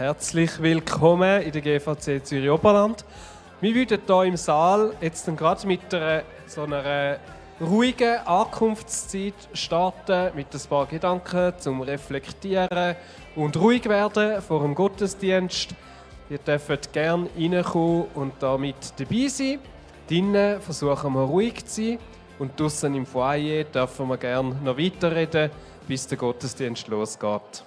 Herzlich willkommen in der GVC Zürich Oberland. Wir würden hier im Saal jetzt gerade mit einer ruhigen Ankunftszeit starten, mit ein paar Gedanken zum Reflektieren und ruhig werden vor dem Gottesdienst. Ihr dürft gerne reinkommen und damit dabei sein. Drinnen versuchen wir ruhig zu sein und draussen im Foyer dürfen wir gerne noch weiterreden, bis der Gottesdienst losgeht.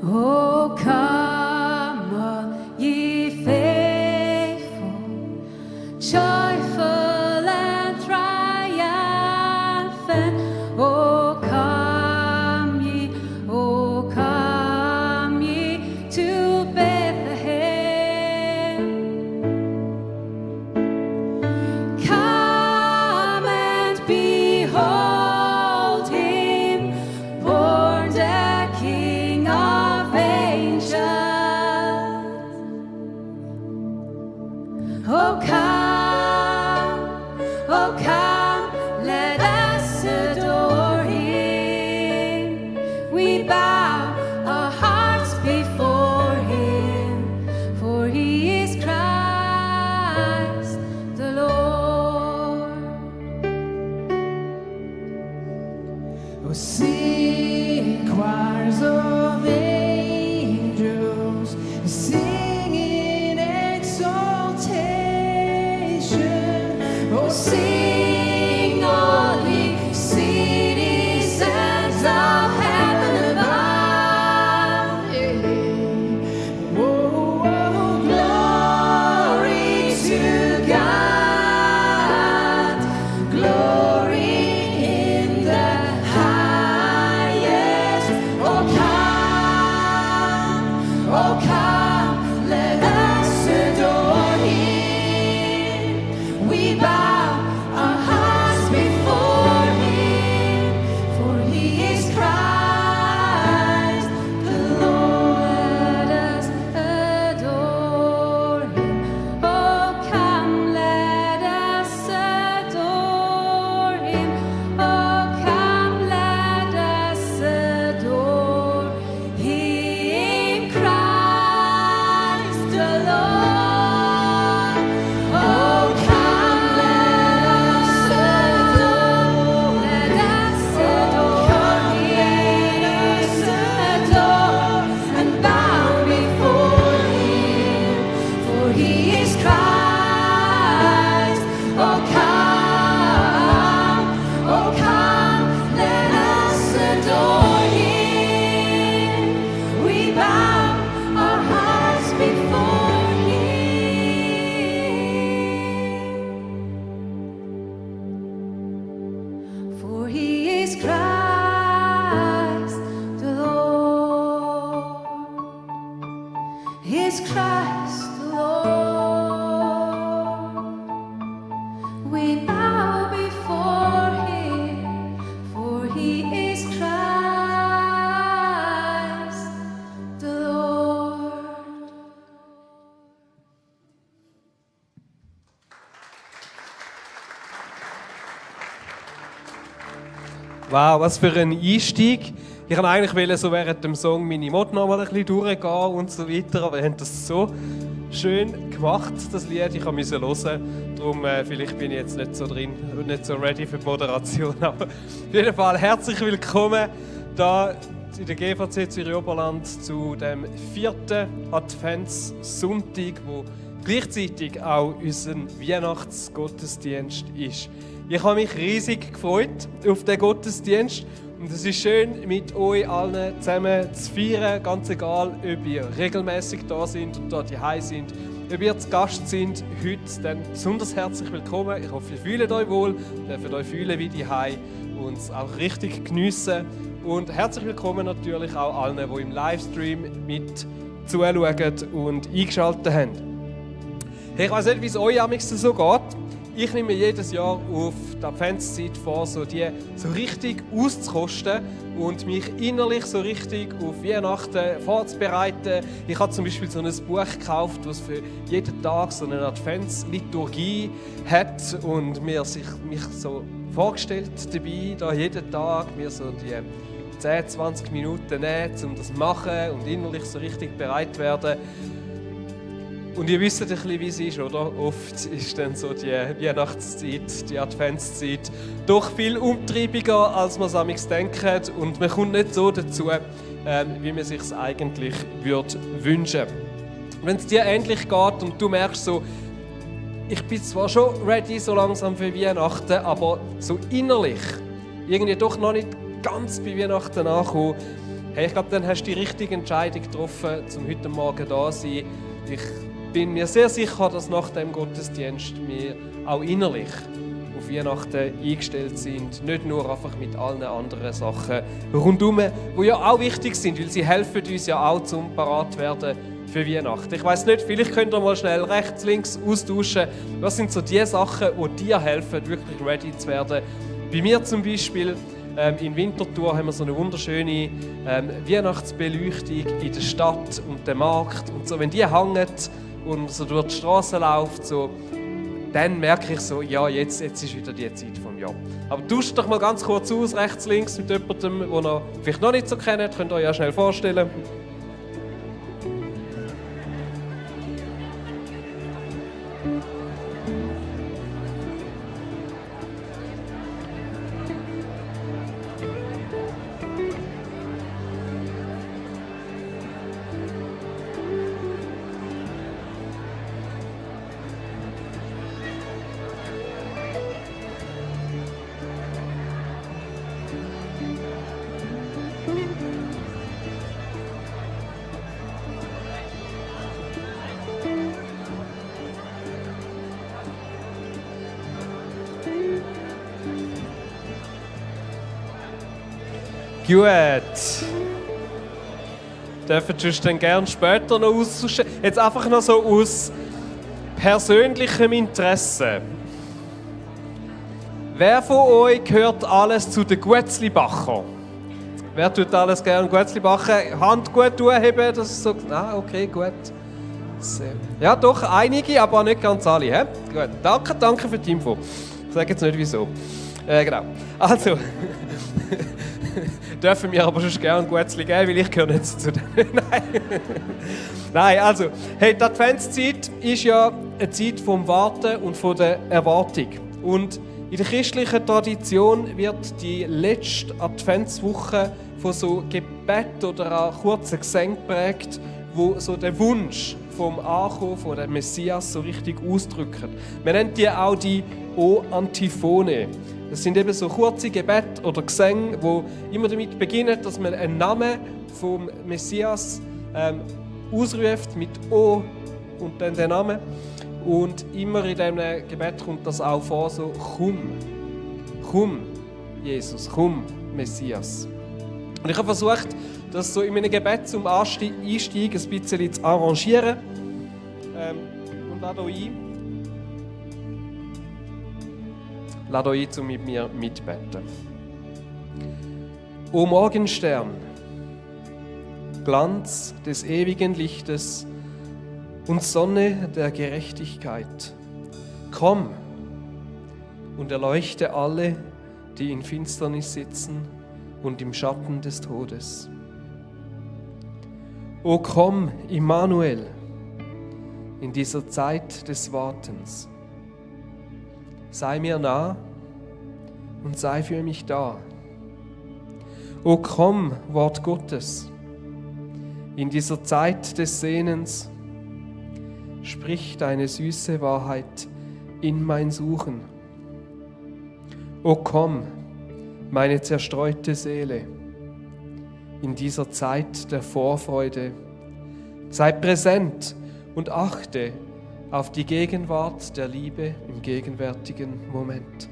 Oh, come, all ye faithful, joyful and triumphant. Oh, come ye to Bethlehem. Come and behold him, born the King of angels. Oh come, let us adore him. We bow our hearts before him, for he is Christ the Lord. Oh, sing choirs of angels, sing in exaltation. Oh, sing all ye citizens of heaven above. Oh, glory to God, glory in the highest. Oh come, let us adore him. We bow our hearts before him, for he is Christ the Lord. Let us adore him. Oh come, let us adore him. Oh come, let us adore him, Christ the Lord. Oh come, let us adore, and bow before him, for he is Christ. Oh come, let us adore him. We bow our hearts before him, for he is Christ the Lord. Is Christ the Lord. We bow before him, for he is Christ the Lord. Wow, was für ein Einstieg. Ich wollte eigentlich so während dem Song meine Mod noch mal ein bisschen durchgehen und so weiter, aber ihr habt das so schön gemacht, das Lied. Ich musste hören, darum vielleicht bin ich jetzt nicht so drin und nicht so ready für die Moderation. Aber auf jeden Fall herzlich willkommen hier in der GVC Zürich Oberland zu dem 4. Adventssonntag, wo gleichzeitig auch unser Weihnachtsgottesdienst ist. Ich habe mich riesig gefreut auf den Gottesdienst und es ist schön, mit euch allen zusammen zu feiern, ganz egal, ob ihr regelmäßig da sind und da daheim sind, ob ihr zu Gast sind heute, dann besonders herzlich willkommen. Ich hoffe, ihr fühlt euch wohl, dürft euch fühlen wie daheim und es auch richtig geniessen. Und herzlich willkommen natürlich auch allen, die im Livestream mit zuschauen und eingeschaltet haben. Hey, ich weiss nicht, wie es euch so geht. Ich nehme mir jedes Jahr auf die Adventszeit vor, die so richtig auszukosten und mich innerlich so richtig auf Weihnachten vorzubereiten. Ich habe zum Beispiel so ein Buch gekauft, das für jeden Tag so eine Adventsliturgie hat und mich so vorgestellt dabei, da jeden Tag mir so die 10-20 Minuten nehmen, um das zu machen und innerlich so richtig bereit werden. Und ihr wisst ein bisschen, wie es ist, oder? Oft ist dann so die Weihnachtszeit, die Adventszeit doch viel umtriebiger, als man es manchmal denkt. Und man kommt nicht so dazu, wie man es sich eigentlich wünschen würde. Wenn es dir ähnlich geht und du merkst so, ich bin zwar schon ready so langsam für Weihnachten, aber so innerlich irgendwie doch noch nicht ganz bei Weihnachten angekommen, hey, ich glaube, dann hast du die richtige Entscheidung getroffen, um heute Morgen da zu sein. Ich bin mir sehr sicher, dass nach dem Gottesdienst wir auch innerlich auf Weihnachten eingestellt sind. Nicht nur einfach mit allen anderen Sachen rundherum, die ja auch wichtig sind, weil sie helfen uns ja auch zum parat werden für Weihnachten. Ich weiss nicht, vielleicht könnt ihr mal schnell rechts, links austauschen. Was sind so die Sachen, die dir helfen, wirklich ready zu werden? Bei mir zum Beispiel in Winterthur haben wir so eine wunderschöne Weihnachtsbeleuchtung in der Stadt und dem Markt. Und so, wenn die hängt und so durch die Straße läuft, so, dann merke ich so, ja, jetzt ist wieder die Zeit vom Jahr. Aber tauscht doch mal ganz kurz aus, rechts, links, mit jemandem, den ihr vielleicht noch nicht so kennt. Könnt ihr euch ja schnell vorstellen. Gut. Dürfen Sie dann gerne später noch austauschen. Jetzt einfach noch so aus persönlichem Interesse. Wer von euch gehört alles zu den Guetzlibacher? Wer tut alles gerne Guetzlibacher? Hand gut anheben, das ist so. Ah, okay, gut. Ja, doch, einige, aber nicht ganz alle. He? Gut. Danke für die Info. Ich sage jetzt nicht wieso. Genau. Also. Dürfen wir aber schon gerne ein Guetzli geben, weil ich gehöre nicht zu denen. Nein, also, hey, die Adventszeit ist ja eine Zeit vom Warten und von der Erwartung. Und in der christlichen Tradition wird die letzte Adventswoche von so Gebet oder auch kurzen Gesängen geprägt, wo so den Wunsch vom Ankommen von dem Messias so richtig ausdrücken. Man nennt die auch die O-Antiphone. Das sind eben so kurze Gebete oder Gesänge, die immer damit beginnen, dass man einen Namen vom Messias ausruft mit O und dann den Namen. Und immer in diesem Gebet kommt das auch vor, so komm, Jesus, komm, Messias. Und ich habe versucht, das so in meinem Gebet zum Einstieg ein bisschen zu arrangieren. Und lade euch ein, um mit mir mitzubeten. O Morgenstern, Glanz des ewigen Lichtes und Sonne der Gerechtigkeit, komm und erleuchte alle, die in Finsternis sitzen und im Schatten des Todes. O komm, Immanuel, in dieser Zeit des Wartens. Sei mir nah und sei für mich da. O komm, Wort Gottes, in dieser Zeit des Sehnens, sprich deine süße Wahrheit in mein Suchen. O komm, meine zerstreute Seele, in dieser Zeit der Vorfreude, sei präsent und achte auf die Gegenwart der Liebe im gegenwärtigen Moment.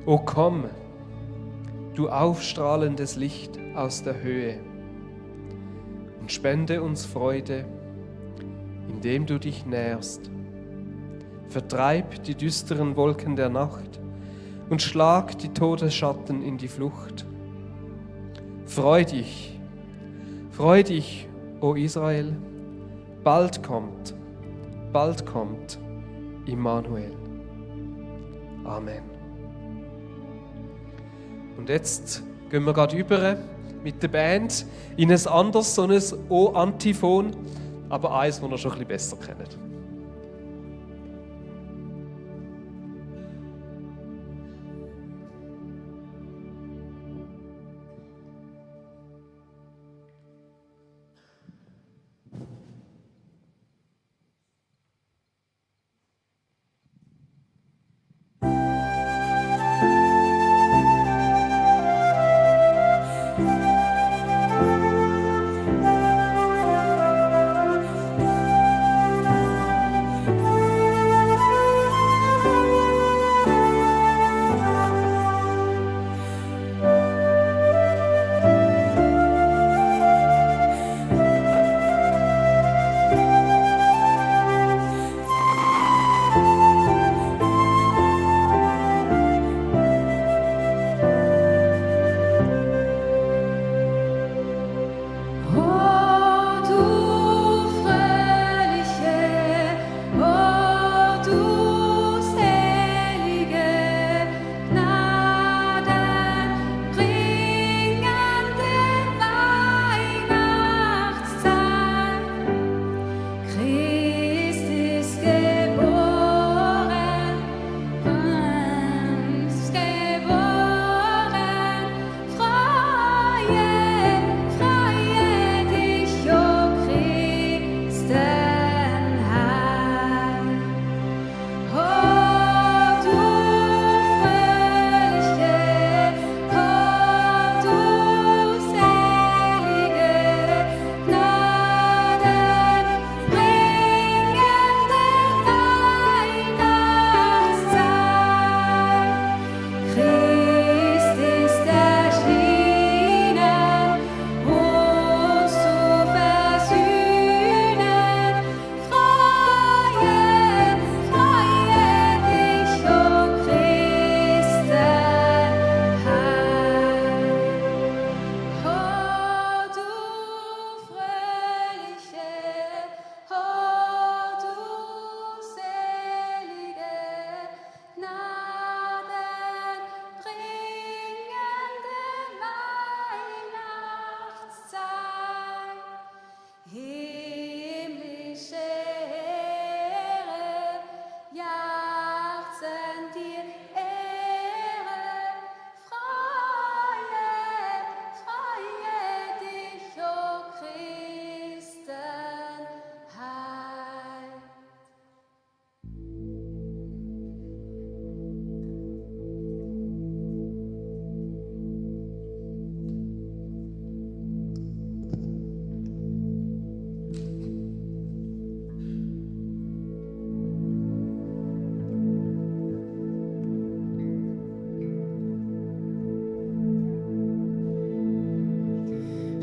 O komm, du aufstrahlendes Licht aus der Höhe, und spende uns Freude, indem du dich nährst. Vertreib die düsteren Wolken der Nacht und schlag die Todesschatten in die Flucht. Freu dich, o Israel, bald kommt Immanuel. Amen. Und jetzt gehen wir gerade über mit der Band in ein anderes, so ein O-Antiphon, aber eins, das ihr schon ein bisschen besser kennt.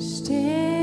Hirte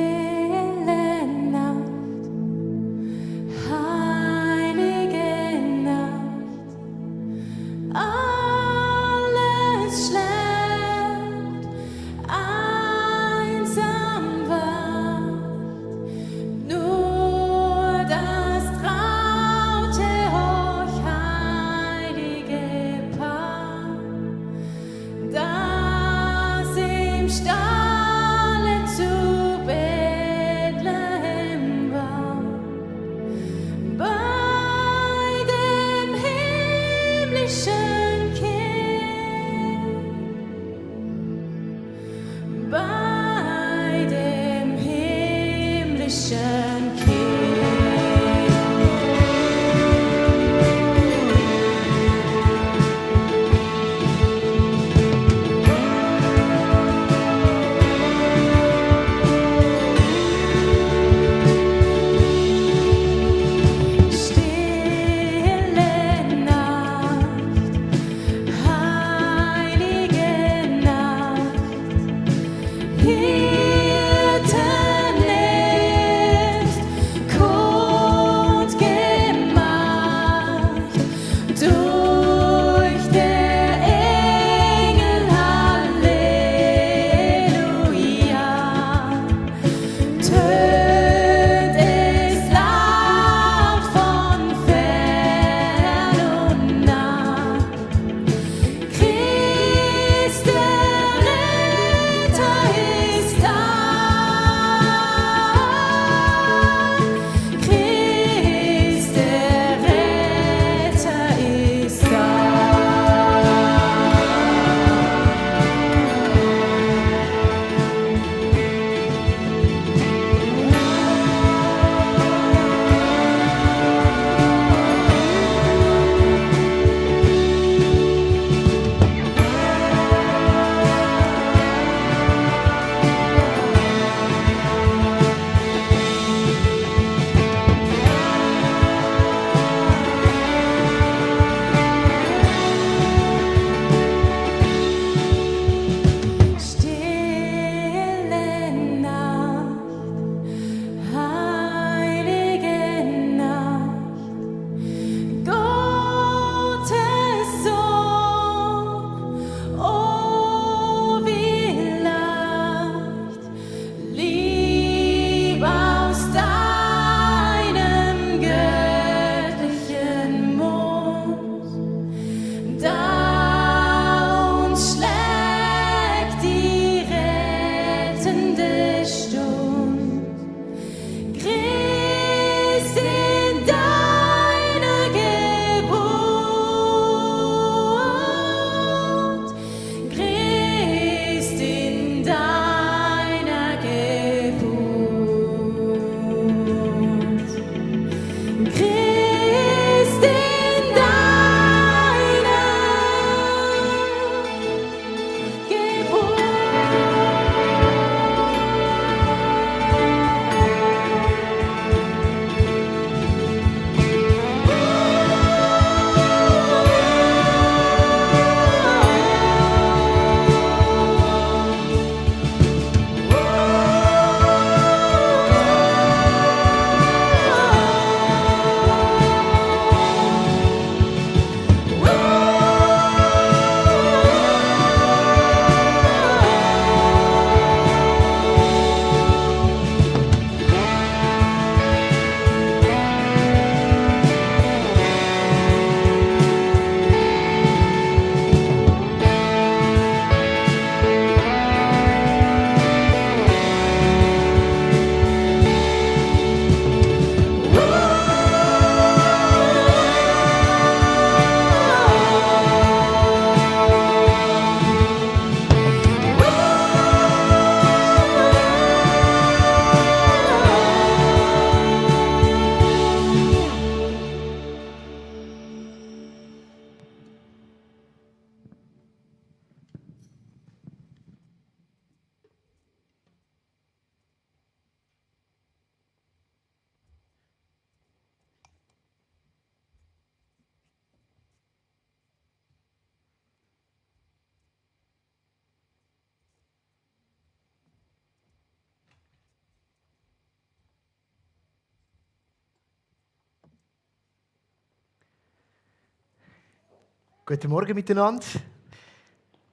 Guten Morgen miteinander.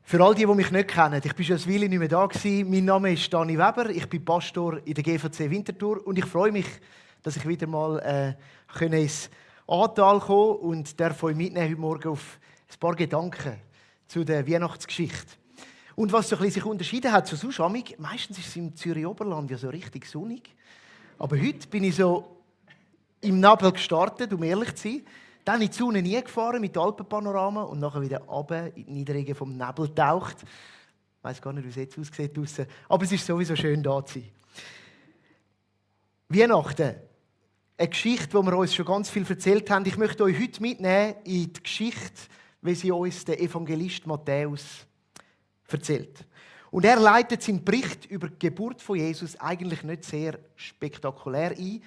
Für all die mich nicht kennen, ich bin schon eine Weile nicht mehr da gewesen. Mein Name ist Dani Weber, ich bin Pastor in der GVC Winterthur und ich freue mich, dass ich wieder mal ins Ahrtal kommen und darf euch mitnehmen heute Morgen auf ein paar Gedanken zu der Weihnachtsgeschichte. Und was so ein bisschen sich unterschieden hat zu sonst, meistens ist es im Zürich Oberland ja so richtig sonnig. Aber heute bin ich so im Nebel gestartet, um ehrlich zu sein. Dann in die Sonne nie gefahren mit Alpenpanorama und nachher wieder runter in die Niederungen vom Nebel getaucht. Ich weiss gar nicht, wie es jetzt aussieht draussen. Aber es ist sowieso schön, da zu sein. Weihnachten. Eine Geschichte, die wir uns schon ganz viel erzählt haben. Ich möchte euch heute mitnehmen in die Geschichte, wie sie uns der Evangelist Matthäus erzählt. Und er leitet seinen Bericht über die Geburt von Jesus eigentlich nicht sehr spektakulär ein.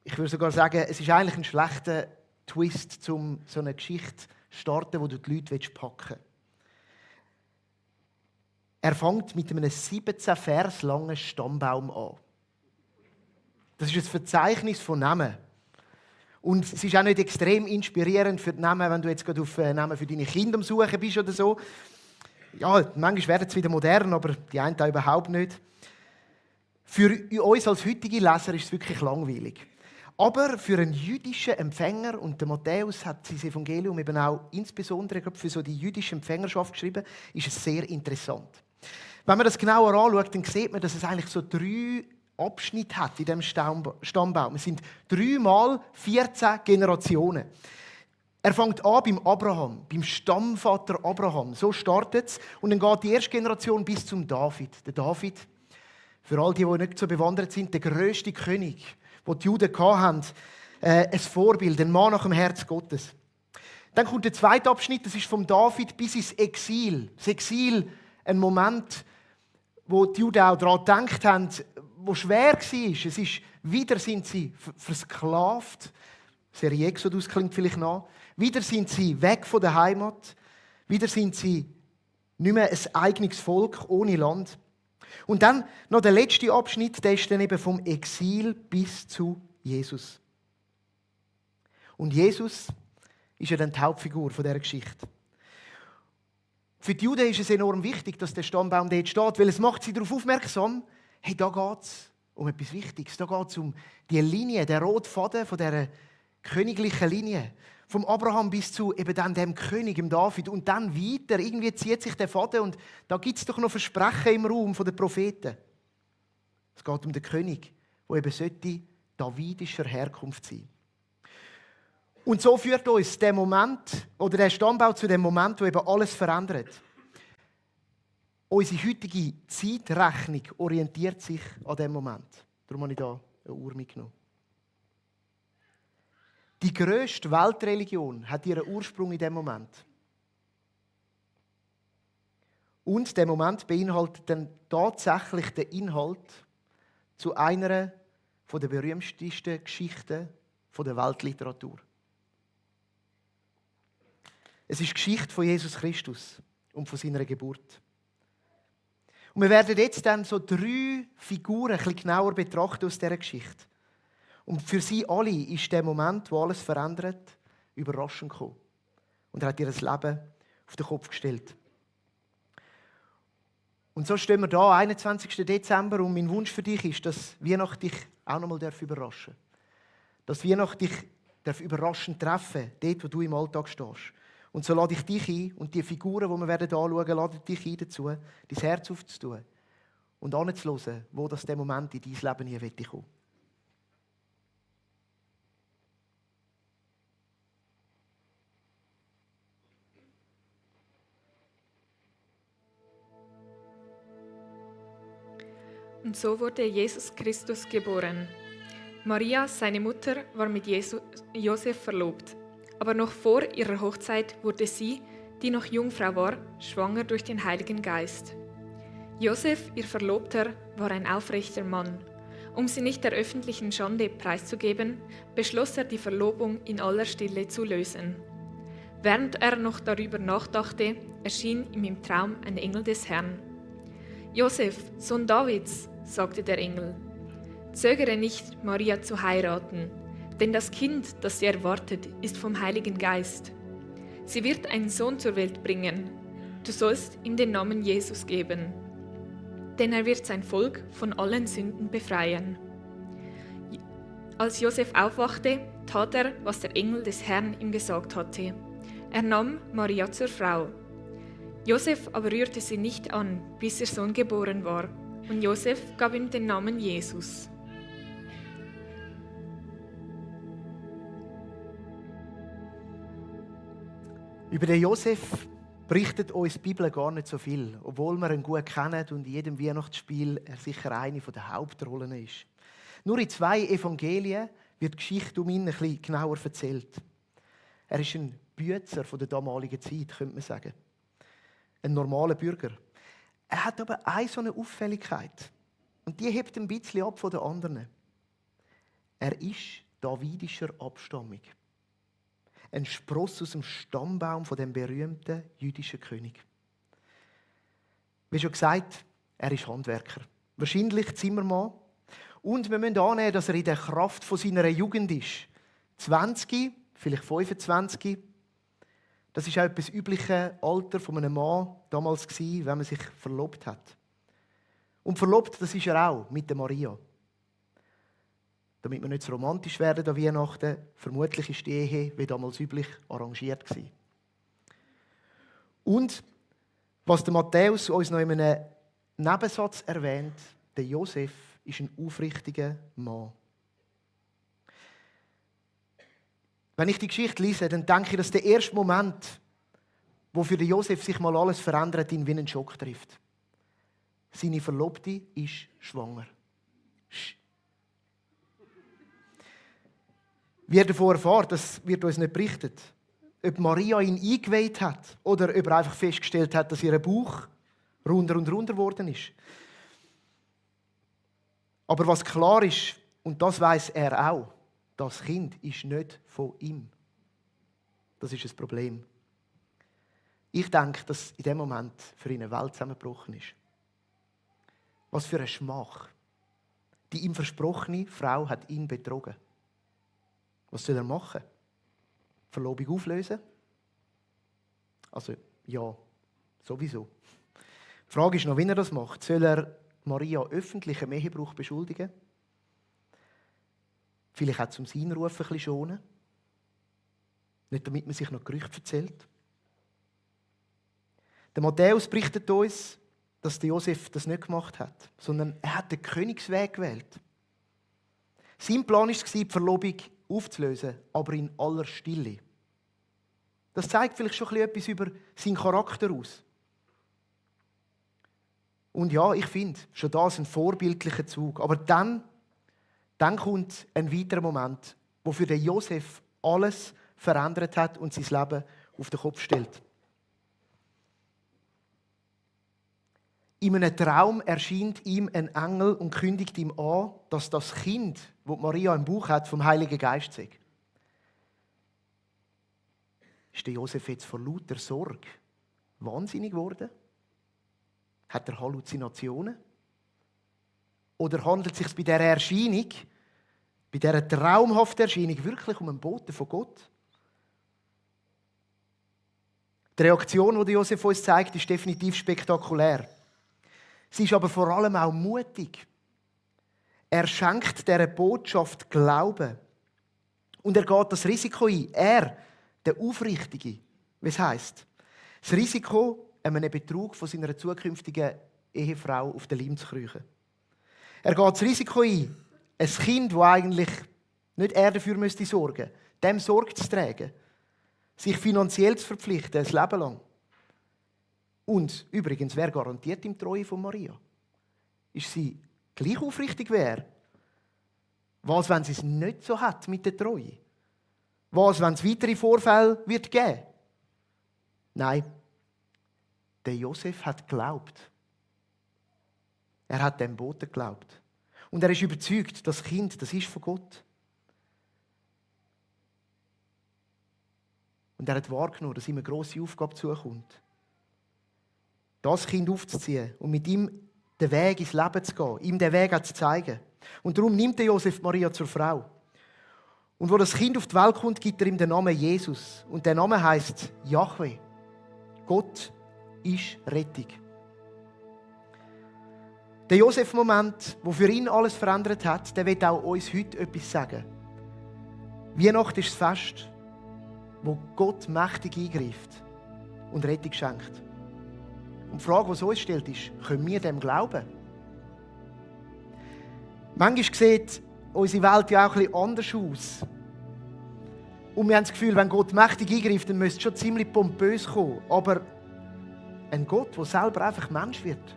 Ich würde sogar sagen, es ist eigentlich ein schlechter Twist, um so eine Geschichte zu starten, wo du die Leute packen willst. Er fängt mit einem 17 Vers langen Stammbaum an. Das ist ein Verzeichnis von Namen. Und es ist auch nicht extrem inspirierend für die Namen, wenn du jetzt gerade auf Namen für deine Kinder am Suchen bist oder so. Ja, manchmal werden es wieder modern, aber die einen da überhaupt nicht. Für uns als heutige Leser ist es wirklich langweilig. Aber für einen jüdischen Empfänger, und der Matthäus hat sein Evangelium eben auch insbesondere für so die jüdische Empfängerschaft geschrieben, ist es sehr interessant. Wenn man das genauer anschaut, dann sieht man, dass es eigentlich so 3 Abschnitte hat in diesem Stammbaum. Es sind 3 mal 14 Generationen. Er fängt an beim Abraham, beim Stammvater Abraham. So startet es. Und dann geht die erste Generation bis zum David. Der David, für all die nicht so bewandert sind, der grösste König, den die Juden hatten, ein Vorbild, ein Mann nach dem Herz Gottes. Dann kommt der zweite Abschnitt, das ist vom David bis ins Exil. Das Exil, ein Moment, wo die Juden auch daran gedacht haben, wo schwer war. Es ist, wieder sind sie versklavt. Serie Exodus klingt vielleicht nach. Wieder sind sie weg von der Heimat. Wieder sind sie nicht mehr ein eigenes Volk ohne Land. Und dann noch der letzte Abschnitt, der ist dann eben vom Exil bis zu Jesus. Und Jesus ist ja dann die Hauptfigur dieser Geschichte. Für die Juden ist es enorm wichtig, dass der Stammbaum dort steht, weil es macht sie darauf aufmerksam, hey, da geht es um etwas Wichtiges. Da geht es um die Linie, der rote Faden von dieser königlichen Linie. Vom Abraham bis zu eben dann dem König, dem David. Und dann weiter. Irgendwie zieht sich der Faden. Und da gibt es doch noch Versprechen im Raum von den Propheten. Es geht um den König, der eben sollte davidischer Herkunft sein. Und so führt uns der Moment, oder der Stammbau zu dem Moment, wo eben alles verändert. Unsere heutige Zeitrechnung orientiert sich an diesem Moment. Darum habe ich hier eine Uhr mitgenommen. Die grösste Weltreligion hat ihren Ursprung in diesem Moment. Und der Moment beinhaltet dann tatsächlich den Inhalt zu einer der berühmtesten Geschichten der Weltliteratur. Es ist die Geschichte von Jesus Christus und von seiner Geburt. Und wir werden jetzt dann so 3 Figuren ein bisschen genauer betrachten aus dieser Geschichte. Und für sie alle ist der Moment, wo alles verändert, überraschend gekommen. Und er hat ihr Leben auf den Kopf gestellt. Und so stehen wir da, 21. Dezember, und mein Wunsch für dich ist, dass Weihnachten dich auch noch mal überraschen darf. Dass Weihnachten dich überraschend treffen darf, dort, wo du im Alltag stehst. Und so lade ich dich ein, und die Figuren, die wir anschauen werden, lade dich ein dazu, dein Herz aufzutun und anzuhören, wo das der Moment in dein Leben hier kommen will. Und so wurde Jesus Christus geboren. Maria, seine Mutter, war mit Josef verlobt. Aber noch vor ihrer Hochzeit wurde sie, die noch Jungfrau war, schwanger durch den Heiligen Geist. Josef, ihr Verlobter, war ein aufrechter Mann. Um sie nicht der öffentlichen Schande preiszugeben, beschloss er, die Verlobung in aller Stille zu lösen. Während er noch darüber nachdachte, erschien ihm im Traum ein Engel des Herrn. »Josef, Sohn Davids«, sagte der Engel, »zögere nicht, Maria zu heiraten, denn das Kind, das sie erwartet, ist vom Heiligen Geist. Sie wird einen Sohn zur Welt bringen. Du sollst ihm den Namen Jesus geben, denn er wird sein Volk von allen Sünden befreien. Als Josef aufwachte, tat er, was der Engel des Herrn ihm gesagt hatte. Er nahm Maria zur Frau. Josef aber rührte sie nicht an, bis ihr Sohn geboren war, und Josef gab ihm den Namen Jesus. Über den Josef berichtet uns die Bibel gar nicht so viel, obwohl wir ihn gut kennen und in jedem Weihnachtsspiel er sicher eine der Hauptrollen ist. Nur in 2 Evangelien wird die Geschichte um ihn ein bisschen genauer erzählt. Er ist ein Büzer der damaligen Zeit, könnte man sagen. Ein normaler Bürger. Er hat aber eine Auffälligkeit. Und die hebt ein bisschen ab von den anderen. Er ist davidischer Abstammung. Ein Spross aus dem Stammbaum von dem berühmten jüdischen König. Wie schon gesagt, er ist Handwerker. Wahrscheinlich Zimmermann. Und wir müssen annehmen, dass er in der Kraft von seiner Jugend ist. 20, vielleicht 25. Das ist auch das übliche Alter von einem Mann damals gewesen, wenn man sich verlobt hat. Und verlobt, das ist er auch mit der Maria. Damit wir nicht zu romantisch werden an Weihnachten, vermutlich ist die Ehe, wie damals üblich, arrangiert gewesen. Und was der Matthäus uns noch in einem Nebensatz erwähnt, der Josef ist ein aufrichtiger Mann. Wenn ich die Geschichte lese, dann denke ich, dass der erste Moment, wo für den Josef sich mal alles verändert, ihn wie einen Schock trifft. Seine Verlobte ist schwanger. Wie er davon erfährt, das wird uns nicht berichtet. Ob Maria ihn eingeweiht hat oder ob er einfach festgestellt hat, dass ihr Bauch runder und runder geworden ist. Aber was klar ist, und das weiß er auch, das Kind ist nicht von ihm. Das ist ein Problem. Ich denke, dass in dem Moment für ihn eine Welt zusammengebrochen ist. Was für ein Schmach. Die ihm versprochene Frau hat ihn betrogen. Was soll er machen? Verlobung auflösen? Also, ja, sowieso. Die Frage ist noch, wie er das macht. Soll er Maria öffentlichen Ehebruch beschuldigen? Vielleicht auch zum seinen Ruf ein bisschen schonen? Nicht, damit man sich noch Gerüchte erzählt? Der Matthäus berichtet uns, dass der Josef das nicht gemacht hat, sondern er hat den Königsweg gewählt. Sein Plan war es, die Verlobung aufzulösen, aber in aller Stille. Das zeigt vielleicht schon etwas über seinen Charakter aus. Und ja, ich finde, schon das ein vorbildlicher Zug. Aber dann kommt ein weiterer Moment, wo für den Josef alles verändert hat und sein Leben auf den Kopf stellt. In einem Traum erscheint ihm ein Engel und kündigt ihm an, dass das Kind, das Maria im Bauch hat, vom Heiligen Geist sei. Ist der Josef jetzt vor lauter Sorge wahnsinnig geworden? Hat er Halluzinationen? Oder handelt es sich bei dieser Erscheinung, bei dieser traumhaften Erscheinung, wirklich um einen Boten von Gott? Die Reaktion, die Josef uns zeigt, ist definitiv spektakulär. Sie ist aber vor allem auch mutig. Er schenkt dieser Botschaft Glauben. Und er geht das Risiko ein. Er, der Aufrichtige, wie es heisst. Das Risiko, einem Betrug von seiner zukünftigen Ehefrau auf den Leim zu kriechen. Er geht das Risiko ein, ein Kind, das eigentlich nicht er dafür müsste sorgen, dem Sorge zu tragen, sich finanziell zu verpflichten, ein Leben lang. Und übrigens, wer garantiert ihm die Treue von Maria? Ist sie gleich aufrichtig wie er? Was, wenn sie es nicht so hat mit der Treue? Was, wenn es weitere Vorfälle wird geben? Nein, der Josef hat geglaubt. Er hat dem Boten geglaubt. Und er ist überzeugt, das Kind, das ist von Gott. Und er hat wahrgenommen, dass ihm eine grosse Aufgabe zukommt. Das Kind aufzuziehen und mit ihm den Weg ins Leben zu gehen, ihm den Weg zu zeigen. Und darum nimmt der Josef Maria zur Frau. Und wo das Kind auf die Welt kommt, gibt er ihm den Namen Jesus. Und der Name heißt Jahwe. Gott ist Rettung. Der Josef-Moment, der für ihn alles verändert hat, der wird auch uns heute etwas sagen. Weihnachten ist das Fest, wo Gott mächtig eingreift und Rettung schenkt. Und die Frage, die uns stellt, ist, können wir dem glauben? Manchmal sieht unsere Welt ja auch ein bisschen anders aus. Und wir haben das Gefühl, wenn Gott mächtig eingreift, dann müsste es schon ziemlich pompös kommen. Aber ein Gott, der selber einfach Mensch wird.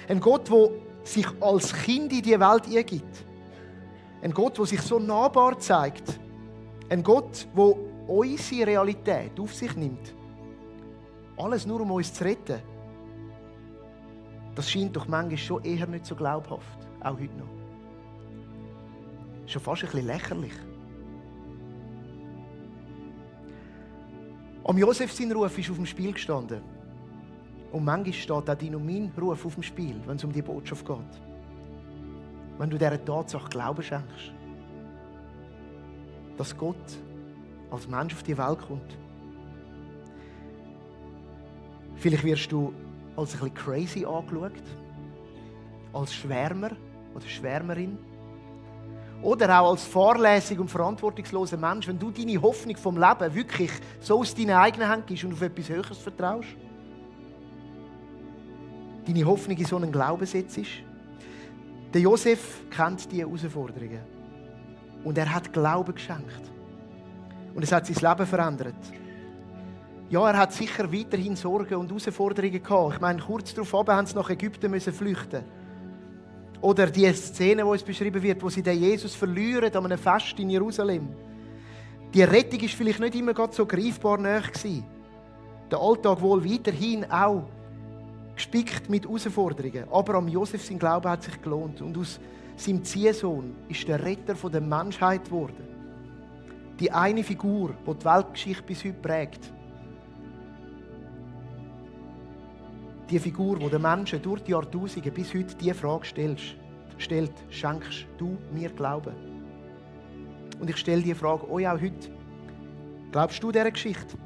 Ein Gott, der sich als Kind in die Welt eingibt. Ein Gott, der sich so nahbar zeigt. Ein Gott, der unsere Realität auf sich nimmt. Alles nur, um uns zu retten. Das scheint doch manchmal schon eher nicht so glaubhaft. Auch heute noch. Schon fast ein bisschen lächerlich. Am Josef sein Ruf ist auf dem Spiel gestanden. Und manchmal steht auch dein und mein Ruf auf dem Spiel, wenn es um die Botschaft geht. Wenn du dieser Tatsache Glauben schenkst. Dass Gott als Mensch auf die Welt kommt. Vielleicht wirst du als ein bisschen crazy angeschaut. Als Schwärmer oder Schwärmerin. Oder auch als fahrlässig und verantwortungsloser Mensch, wenn du deine Hoffnung vom Leben wirklich so aus deinen eigenen Händen gibst und auf etwas Höheres vertraust. Deine Hoffnung in so einen Glauben setzt. Der Josef kennt diese Herausforderungen. Und er hat Glauben geschenkt. Und es hat sein Leben verändert. Ja, er hat sicher weiterhin Sorgen und Herausforderungen gehabt. Ich meine, kurz darauf haben sie nach Ägypten flüchten. Oder die Szene, die uns beschrieben wird, wo sie den Jesus verlieren an einem Fest in Jerusalem. Die Rettung war vielleicht nicht immer so greifbar nahe gewesen. Der Alltag wohl weiterhin auch gespickt mit Herausforderungen. Aber am Josef sein Glaube hat sich gelohnt. Und aus seinem Ziehsohn ist der Retter der Menschheit geworden. Die eine Figur, die die Weltgeschichte bis heute prägt. Die Figur, die den Menschen durch die Jahrtausende bis heute diese Frage stellt, schenkst du mir Glauben? Und ich stelle diese Frage euch auch heute. Glaubst du dieser Geschichte,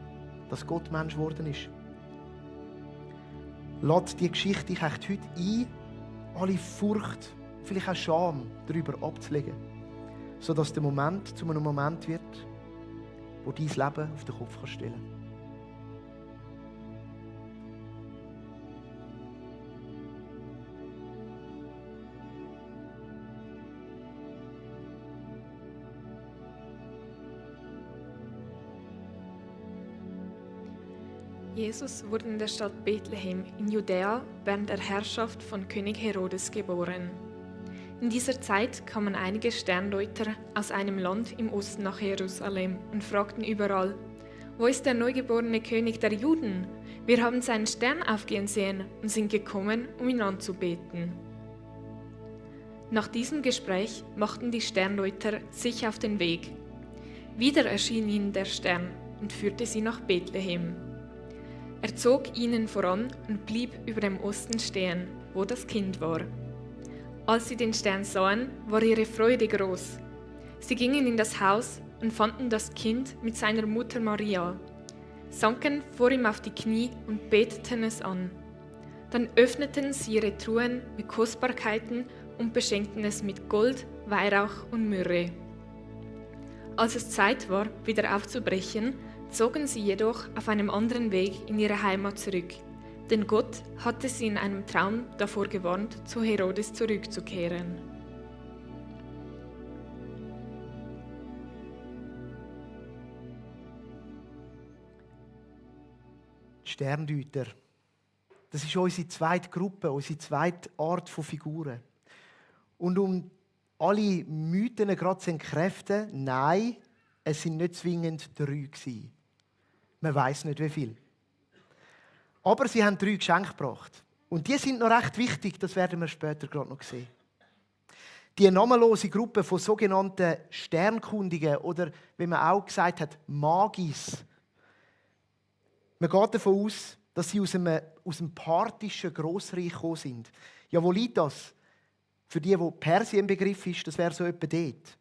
dass Gott Mensch geworden ist? Lass die Geschichte dich echt heute ein, alle Furcht, vielleicht auch Scham darüber abzulegen, sodass der Moment zu einem Moment wird, wo dein Leben auf den Kopf stellen kann. Jesus wurde in der Stadt Bethlehem in Judäa während der Herrschaft von König Herodes geboren. In dieser Zeit kamen einige Sterndeuter aus einem Land im Osten nach Jerusalem und fragten überall: Wo ist der neugeborene König der Juden? Wir haben seinen Stern aufgehen sehen und sind gekommen, um ihn anzubeten. Nach diesem Gespräch machten die Sterndeuter sich auf den Weg. Wieder erschien ihnen der Stern und führte sie nach Bethlehem. Er zog ihnen voran und blieb über dem Osten stehen, wo das Kind war. Als sie den Stern sahen, war ihre Freude groß. Sie gingen in das Haus und fanden das Kind mit seiner Mutter Maria, sanken vor ihm auf die Knie und beteten es an. Dann öffneten sie ihre Truhen mit Kostbarkeiten und beschenkten es mit Gold, Weihrauch und Myrrhe. Als es Zeit war, wieder aufzubrechen, zogen sie jedoch auf einem anderen Weg in ihre Heimat zurück, denn Gott hatte sie in einem Traum davor gewarnt, zu Herodes zurückzukehren. Die Sterndeuter. Das ist unsere zweite Gruppe, unsere zweite Art von Figuren. Und um alle Mythen gerade zu entkräften, nein, es sind nicht zwingend 3 gewesen. Man weiss nicht, wie viel. Aber sie haben 3 Geschenke gebracht. Und die sind noch recht wichtig, das werden wir später gerade noch sehen. Die namenlose Gruppe von sogenannten Sternkundigen oder, wie man auch gesagt hat, Magis. Man geht davon aus, dass sie aus dem parthischen Grossreich gekommen sind. Ja, wo liegt das? Für die Persien im Begriff ist, das wäre so etwa dort.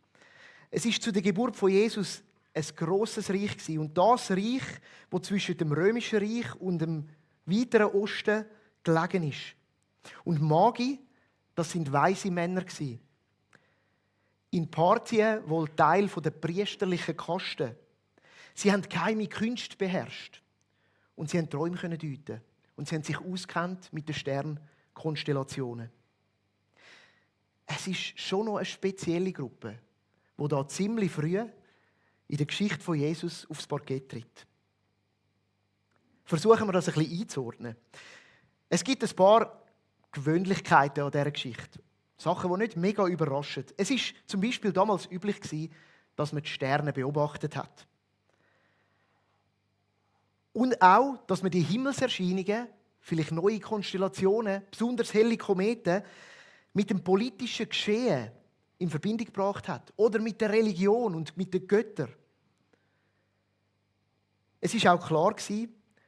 Es ist zu der Geburt von Jesus ein grosses Reich gewesen. Und das Reich, das zwischen dem römischen Reich und dem weiteren Osten gelegen ist. Und Magi, das sind weise Männer gewesen. In Parthien wohl Teil der priesterlichen Kaste. Sie haben geheime Künste beherrscht. Und sie haben Träume deuten. Und sie haben sich auskennt mit den Sternkonstellationen. Es ist schon noch eine spezielle Gruppe, die da ziemlich früh in der Geschichte von Jesus aufs Parkett tritt. Versuchen wir das ein bisschen einzuordnen. Es gibt ein paar Gewöhnlichkeiten an dieser Geschichte. Sachen, die nicht mega überraschen. Es war zum Beispiel damals üblich, dass man die Sterne beobachtet hat. Und auch, dass man die Himmelserscheinungen, vielleicht neue Konstellationen, besonders helle Kometen, mit dem politischen Geschehen in Verbindung gebracht hat. Oder mit der Religion und mit den Göttern. Es war auch klar,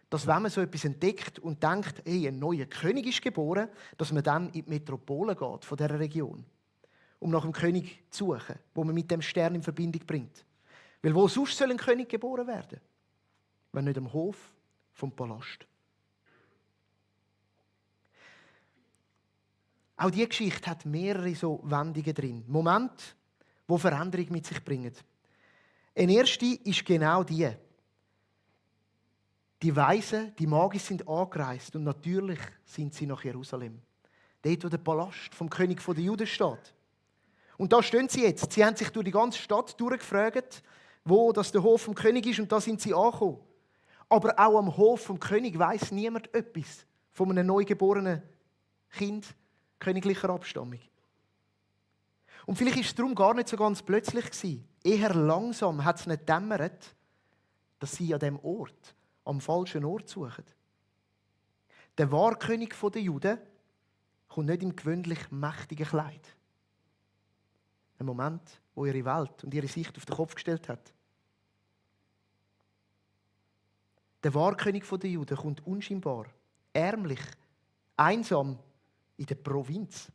dass wenn man so etwas entdeckt und denkt, hey, ein neuer König ist geboren, dass man dann in die Metropole geht von dieser Region, um nach dem König zu suchen, wo man mit dem Stern in Verbindung bringt. Weil wo sonst soll ein König geboren werden? Wenn nicht am Hof vom Palast. Auch diese Geschichte hat mehrere so Wendungen drin. Momente, die Veränderung mit sich bringen. Eine erste ist genau die. Die Weisen, die Magier sind angereist und natürlich sind sie nach Jerusalem. Dort, wo der Palast vom König der Juden steht. Und da stehen sie jetzt. Sie haben sich durch die ganze Stadt durchgefragt, wo das der Hof vom König ist, und da sind sie angekommen. Aber auch am Hof vom König weiss niemand etwas von einem neugeborenen Kind königlicher Abstammung. Und vielleicht war es darum gar nicht so ganz plötzlich gewesen. Eher langsam hat es nicht dämmert, dass sie an diesem Ort, am falschen Ort suchen. Der wahre König der Juden kommt nicht im gewöhnlich mächtigen Kleid. Ein Moment, wo ihre Welt und ihre Sicht auf den Kopf gestellt hat. Der wahre König der Juden kommt unscheinbar, ärmlich, einsam in der Provinz,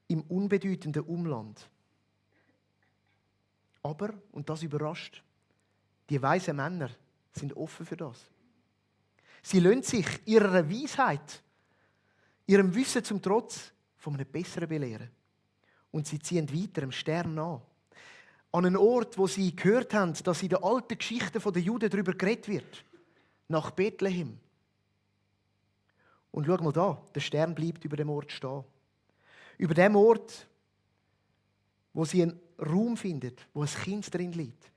im unbedeutenden Umland. Aber, und das überrascht, die weisen Männer sind offen für das. Sie lassen sich ihrer Weisheit, ihrem Wissen zum Trotz von einem Besseren belehren. Und sie ziehen weiter dem Stern nach. An einen Ort, wo sie gehört haben, dass in den alten Geschichten der Juden darüber geredet wird. Nach Bethlehem. Und schau mal da, der Stern bleibt über dem Ort stehen. Über dem Ort, wo sie einen Raum findet, wo ein Kind drin liegt.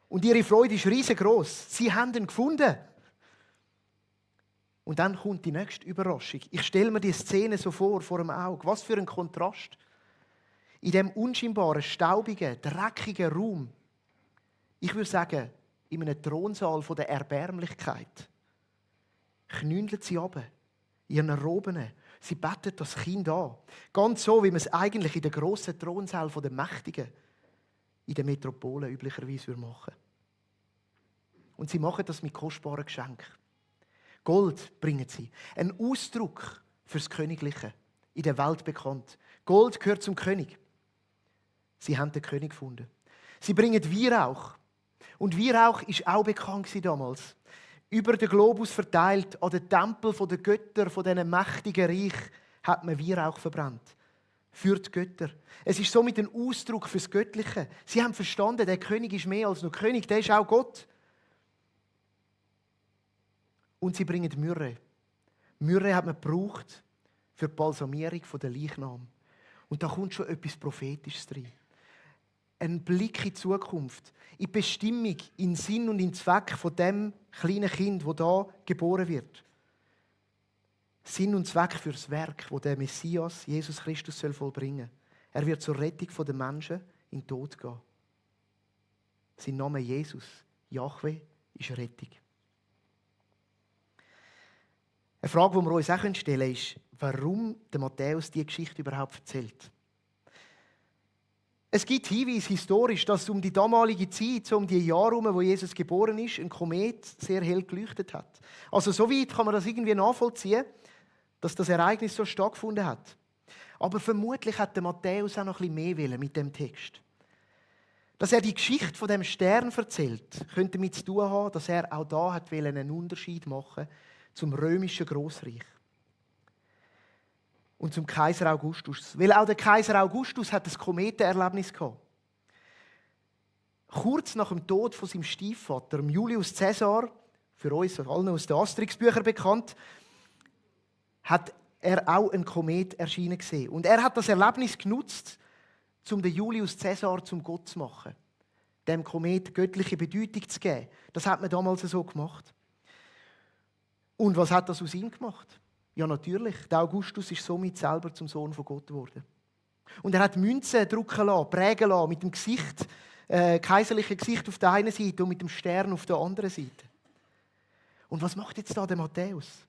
Und ihre Freude ist riesengroß. Sie haben ihn gefunden. Und dann kommt die nächste Überraschung. Ich stelle mir die Szene so vor dem Auge. Was für ein Kontrast. In diesem unscheinbaren, staubigen, dreckigen Raum. Ich würde sagen, in einem Thronsaal von der Erbärmlichkeit. Knündeln sie runter, in ihren Roben. Sie beten das Kind an. Ganz so, wie man es eigentlich in den grossen Thronsaal der Mächtigen in den Metropolen üblicherweise machen würde. Und sie machen das mit kostbaren Geschenken. Gold bringen sie. Ein Ausdruck fürs Königliche. In der Welt bekannt. Gold gehört zum König. Sie haben den König gefunden. Sie bringen Weihrauch. Und Weihrauch war auch bekannt damals. Über den Globus verteilt, an den Tempel der Götter, von diesen mächtigen Reich, hat man Weihrauch verbrannt. Für die Götter. Es ist somit ein Ausdruck fürs Göttliche. Sie haben verstanden, der König ist mehr als nur König, der ist auch Gott. Und sie bringen Myrrhe. Myrrhe hat man gebraucht für die Balsamierung der Leichnam. Und da kommt schon etwas Prophetisches drin. Ein Blick in die Zukunft, in die Bestimmung, in den Sinn und in den Zweck von dem kleinen Kind, das da geboren wird. Sinn und Zweck für das Werk, das der Messias, Jesus Christus, vollbringen soll. Er wird zur Rettung der Menschen in den Tod gehen. Sein Name Jesus, Jahwe, ist Rettung. Eine Frage, die wir uns auch stellen können, ist, warum der Matthäus diese Geschichte überhaupt erzählt. Es gibt Hinweise historisch, dass um die damalige Zeit, so um die Jahre herum, wo Jesus geboren ist, ein Komet sehr hell geleuchtet hat. Also so weit kann man das irgendwie nachvollziehen, dass das Ereignis so stattgefunden hat. Aber vermutlich hat der Matthäus auch noch ein bisschen mehr wollen mit dem Text. Dass er die Geschichte von dem Stern erzählt, könnte damit zu tun haben, dass er auch da hat einen Unterschied machen zum römischen Grossreich und zum Kaiser Augustus. Weil auch der Kaiser Augustus hat ein Kometenerlebnis gehabt. Kurz nach dem Tod von seinem Stiefvater, Julius Caesar, für uns allen aus den Asterix-Büchern bekannt, hat er auch einen Komet erschienen gesehen. Und er hat das Erlebnis genutzt, um den Julius Caesar zum Gott zu machen. Dem Komet göttliche Bedeutung zu geben. Das hat man damals so gemacht. Und was hat das aus ihm gemacht? Ja, natürlich. Der Augustus ist somit selber zum Sohn von Gott geworden. Und er hat Münzen drucken lassen, prägen lassen, mit dem Gesicht, kaiserlichen Gesicht auf der einen Seite und mit dem Stern auf der anderen Seite. Und was macht jetzt da der Matthäus?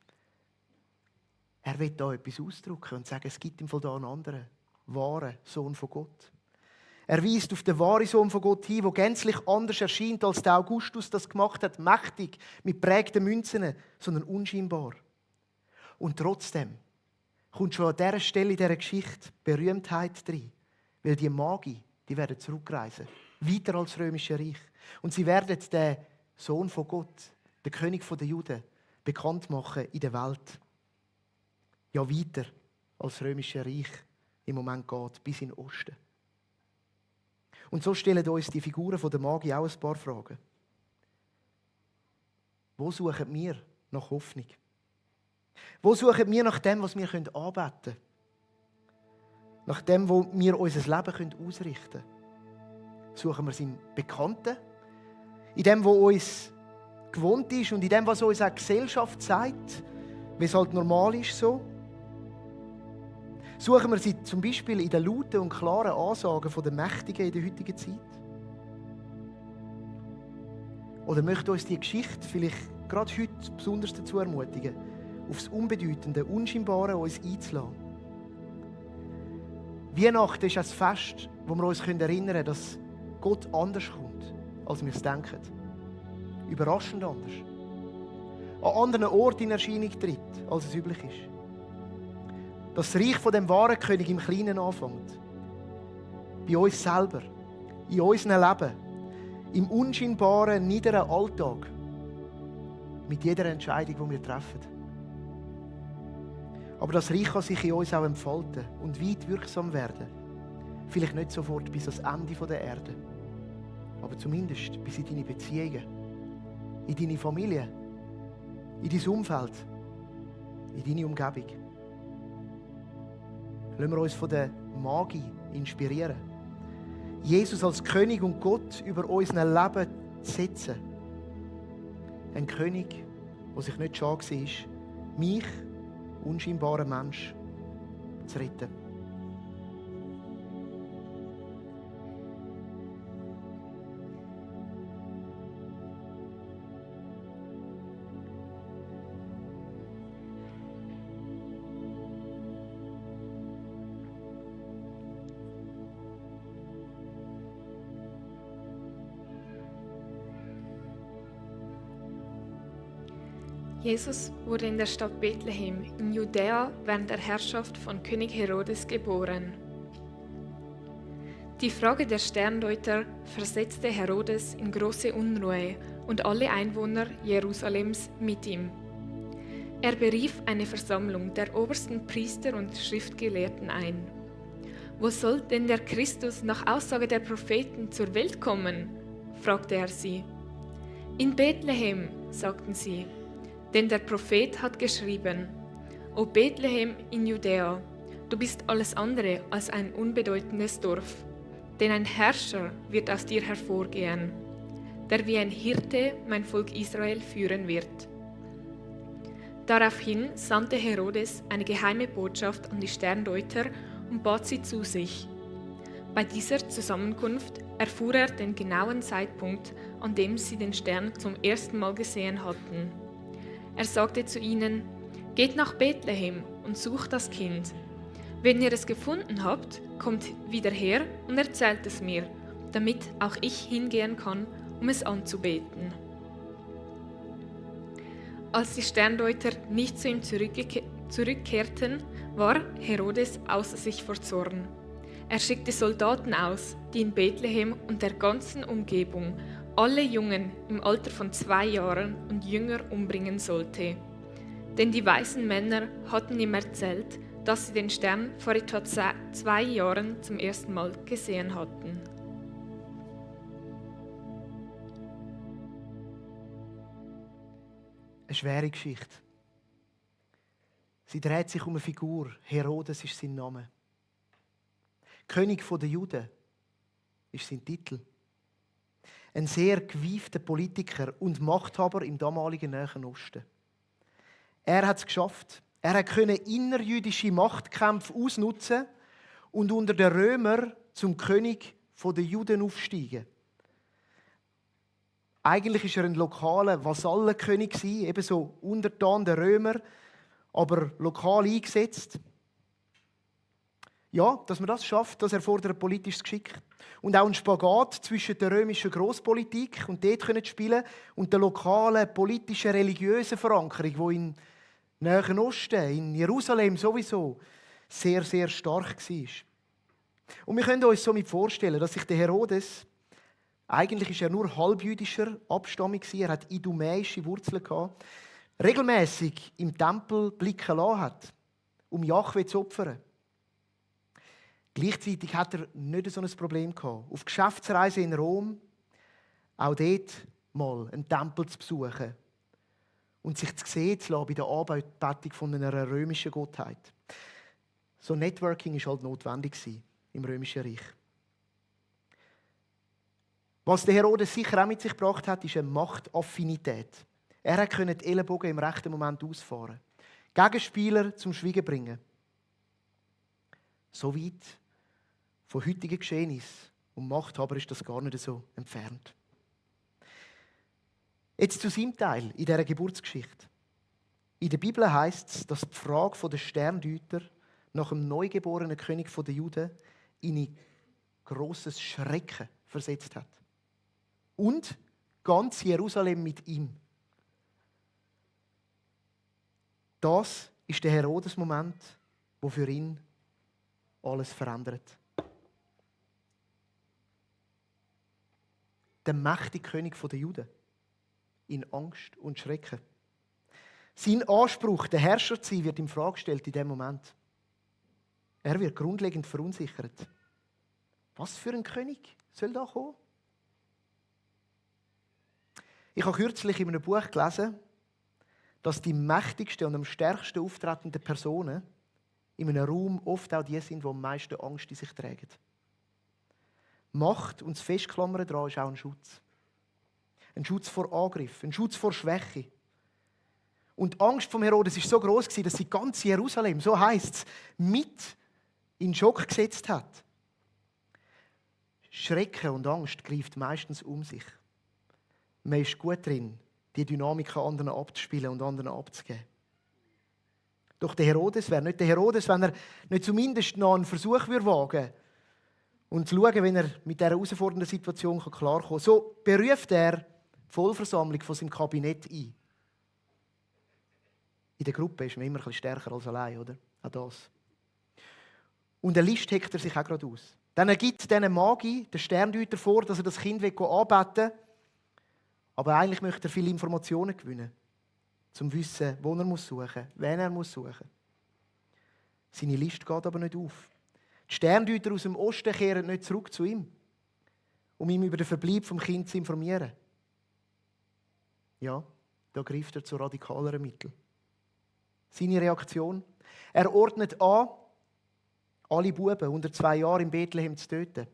Er will da etwas ausdrücken und sagen, es gibt im Fall da einen anderen, wahren Sohn von Gott. Er weist auf den wahren Sohn von Gott hin, der gänzlich anders erscheint, als der Augustus das gemacht hat, mächtig, mit prägten Münzen, sondern unscheinbar. Und trotzdem kommt schon an dieser Stelle in dieser Geschichte Berühmtheit drin, weil die Magi, die werden zurückreisen, weiter als das Römische Reich. Und sie werden den Sohn von Gott, den König der Juden, bekannt machen in der Welt. Ja, weiter als das Römische Reich im Moment geht, bis in den Osten. Und so stellen uns die Figuren der Magi auch ein paar Fragen. Wo suchen wir nach Hoffnung? Wo suchen wir nach dem, was wir anbeten können? Nach dem, wo wir unser Leben ausrichten können? Suchen wir es im Bekannten? In dem, was uns gewohnt ist und in dem, was uns auch die Gesellschaft sagt, wie es halt normal ist so? Suchen wir sie zum Beispiel in den lauten und klaren Ansagen der Mächtigen in der heutigen Zeit? Oder möchte uns die Geschichte vielleicht gerade heute besonders dazu ermutigen, aufs Unbedeutende, Unscheinbare uns einzulassen? Weihnachten ist ein Fest, wo wir uns erinnern können, dass Gott anders kommt, als wir es denken. Überraschend anders. An anderen Orten in Erscheinung tritt, als es üblich ist. Dass das Reich von dem wahren König im Kleinen anfängt. Bei uns selber, in unserem Leben, im unscheinbaren, niederen Alltag, mit jeder Entscheidung, die wir treffen. Aber das Reich kann sich in uns auch entfalten und weit wirksam werden. Vielleicht nicht sofort bis ans Ende der Erde, aber zumindest bis in deine Beziehungen, in deine Familie, in dein Umfeld, in deine Umgebung. Lassen wir uns von der Magie inspirieren. Jesus als König und Gott über unser Leben zu setzen. Ein König, der sich nicht schade war, mich, unscheinbaren Mensch, zu retten. Jesus wurde in der Stadt Bethlehem in Judäa während der Herrschaft von König Herodes geboren. Die Frage der Sterndeuter versetzte Herodes in große Unruhe und alle Einwohner Jerusalems mit ihm. Er berief eine Versammlung der obersten Priester und Schriftgelehrten ein. Wo soll denn der Christus nach Aussage der Propheten zur Welt kommen? Fragte er sie. In Bethlehem, sagten sie. Denn der Prophet hat geschrieben, O Bethlehem in Judäa, du bist alles andere als ein unbedeutendes Dorf, denn ein Herrscher wird aus dir hervorgehen, der wie ein Hirte mein Volk Israel führen wird. Daraufhin sandte Herodes eine geheime Botschaft an die Sterndeuter und bat sie zu sich. Bei dieser Zusammenkunft erfuhr er den genauen Zeitpunkt, an dem sie den Stern zum ersten Mal gesehen hatten. Er sagte zu ihnen, geht nach Bethlehem und sucht das Kind. Wenn ihr es gefunden habt, kommt wieder her und erzählt es mir, damit auch ich hingehen kann, um es anzubeten. Als die Sterndeuter nicht zu ihm zurückkehrten, war Herodes außer sich vor Zorn. Er schickte Soldaten aus, die in Bethlehem und der ganzen Umgebung alle Jungen im Alter von 2 Jahren und jünger umbringen sollte. Denn die weisen Männer hatten ihm erzählt, dass sie den Stern vor etwa 2 Jahren zum ersten Mal gesehen hatten. Eine schwere Geschichte. Sie dreht sich um eine Figur. Herodes ist sein Name. König der Juden ist sein Titel. Ein sehr gewiefter Politiker und Machthaber im damaligen Nahen Osten. Er hat es geschafft. Er konnte innerjüdische Machtkämpfe ausnutzen und unter den Römern zum König der Juden aufsteigen. Eigentlich war er ein lokaler Vasallenkönig, ebenso untertan der Römer, aber lokal eingesetzt. Ja, dass man das schafft, das erfordert politisches Geschick. Und auch ein Spagat zwischen der römischen Grosspolitik und dort können spielen und der lokalen politischen, religiösen Verankerung, die im Nahen Osten, in Jerusalem sowieso, sehr, sehr stark war. Und wir können uns somit vorstellen, dass sich der Herodes, eigentlich ist er nur halbjüdischer Abstammung, er hat idumäische Wurzeln gehabt, regelmäßig im Tempel blicken lassen hat, um Jahwe zu opfern. Gleichzeitig hat er nicht so ein Problem gehabt. Auf Geschäftsreise in Rom, auch dort mal einen Tempel zu besuchen und sich zu sehen zu lassen bei der Anbetung von einer römischen Gottheit. So Networking war halt notwendig im Römischen Reich. Was der Herodes sicher auch mit sich gebracht hat, ist eine Machtaffinität. Er konnte die Ellenbogen im rechten Moment ausfahren. Gegenspieler zum Schweigen bringen. So weit von heutigen Geschehnissen und Machthaber ist das gar nicht so entfernt. Jetzt zu seinem Teil in dieser Geburtsgeschichte. In der Bibel heisst es, dass die Frage der Sterndeuter nach dem neugeborenen König der Juden in ein grosses Schrecken versetzt hat. Und ganz Jerusalem mit ihm. Das ist der Herodes-Moment, der für ihn alles verändert. Der mächtige König der Juden. In Angst und Schrecken. Sein Anspruch, der Herrscher zu sein, wird in Frage gestellt in diesem Moment. Er wird grundlegend verunsichert. Was für ein König soll da kommen? Ich habe kürzlich in einem Buch gelesen, dass die mächtigsten und am stärksten auftretenden Personen in einem Raum oft auch die sind, die am meisten Angst in sich tragen. Macht und das Festklammern daran ist auch ein Schutz. Ein Schutz vor Angriff, ein Schutz vor Schwäche. Und die Angst vom Herodes war so groß, dass sie ganz Jerusalem, so heisst es, mit in Schock gesetzt hat. Schrecken und Angst greift meistens um sich. Man ist gut drin, die Dynamik an anderen abzuspielen und anderen abzugeben. Doch der Herodes wäre nicht der Herodes, wenn er nicht zumindest noch einen Versuch wagen würde und zu schauen, wenn er mit dieser herausfordernden Situation klarkommen kann. So beruft er die Vollversammlung von seinem Kabinett ein. In der Gruppe ist man immer ein bisschen stärker als allein, oder? Auch das. Und eine Liste heckt er sich auch gerade aus. Dann gibt diesen Magi, den Sterndeuter, vor, dass er das Kind anbeten will. Aber eigentlich möchte er viele Informationen gewinnen, um zu wissen, wo er suchen muss, wen er suchen muss. Seine Liste geht aber nicht auf. Die Sterndeuter aus dem Osten kehren nicht zurück zu ihm, um ihn über den Verbleib vom Kind zu informieren. Ja, da greift er zu radikaleren Mitteln. Seine Reaktion? Er ordnet an, alle Buben unter 2 Jahren in Bethlehem zu töten.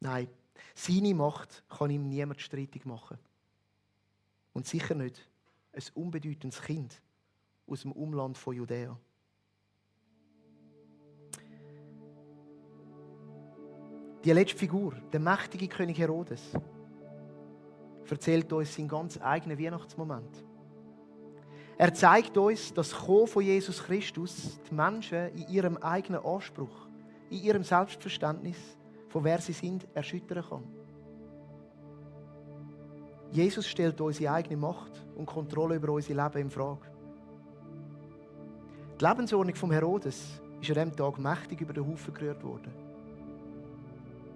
Nein, seine Macht kann ihm niemand streitig machen. Und sicher nicht ein unbedeutendes Kind aus dem Umland von Judäa. Die letzte Figur, der mächtige König Herodes, erzählt uns seinen ganz eigenen Weihnachtsmoment. Er zeigt uns, dass das Kommen von Jesus Christus die Menschen in ihrem eigenen Anspruch, in ihrem Selbstverständnis, von wer sie sind, erschüttern kann. Jesus stellt unsere eigene Macht und Kontrolle über unser Leben in Frage. Die Lebensordnung von Herodes war ist an diesem Tag mächtig über den Haufen gerührt worden.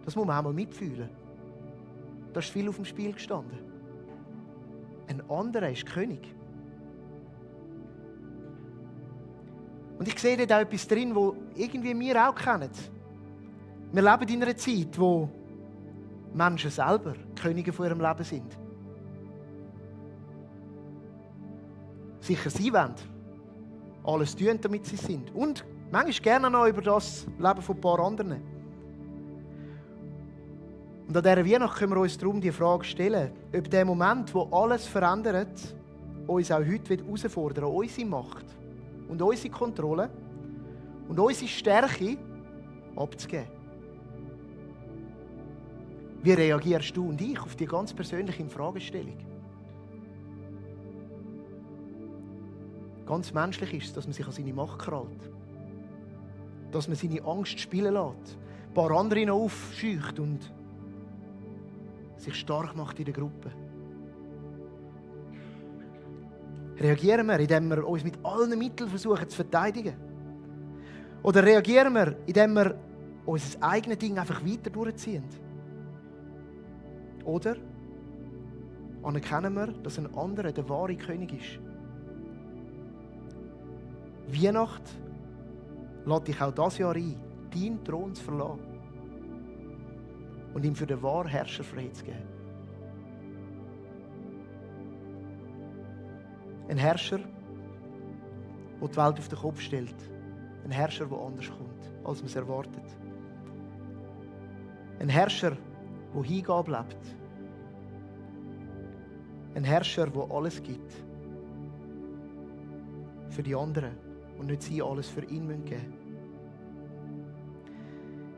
Das muss man auch mal mitfühlen. Da ist viel auf dem Spiel gestanden. Ein anderer ist König. Und ich sehe dort auch etwas drin, das irgendwie wir auch kennen. Wir leben in einer Zeit, wo Menschen selber Könige von ihrem Leben sind. Sicher sie wollen alles tun, damit sie sind. Und manchmal gerne noch über das Leben von ein paar anderen. Und an dieser Weihnacht können wir uns darum die Frage stellen, ob der Moment, wo alles verändert, uns auch heute herausfordern, unsere Macht und unsere Kontrolle und unsere Stärke abzugeben. Wie reagierst du und ich auf die ganz persönliche Fragestellung? Ganz menschlich ist es, dass man sich an seine Macht krallt. Dass man seine Angst spielen lässt, ein paar andere noch aufscheucht und sich stark macht in der Gruppe. Reagieren wir, indem wir uns mit allen Mitteln versuchen zu verteidigen? Oder reagieren wir, indem wir unser eigenes Ding einfach weiter durchziehen? Oder anerkennen wir, dass ein anderer der wahre König ist? Weihnacht lädt dich auch dieses Jahr ein, deinen Thron zu verlassen und ihm für den wahren Herrscher freizugeben. Ein Herrscher, der die Welt auf den Kopf stellt. Ein Herrscher, der anders kommt, als man es erwartet. Ein Herrscher, der Hingabe lebt. Ein Herrscher, der alles gibt. Für die anderen. Und nicht sie alles für ihn geben müssen.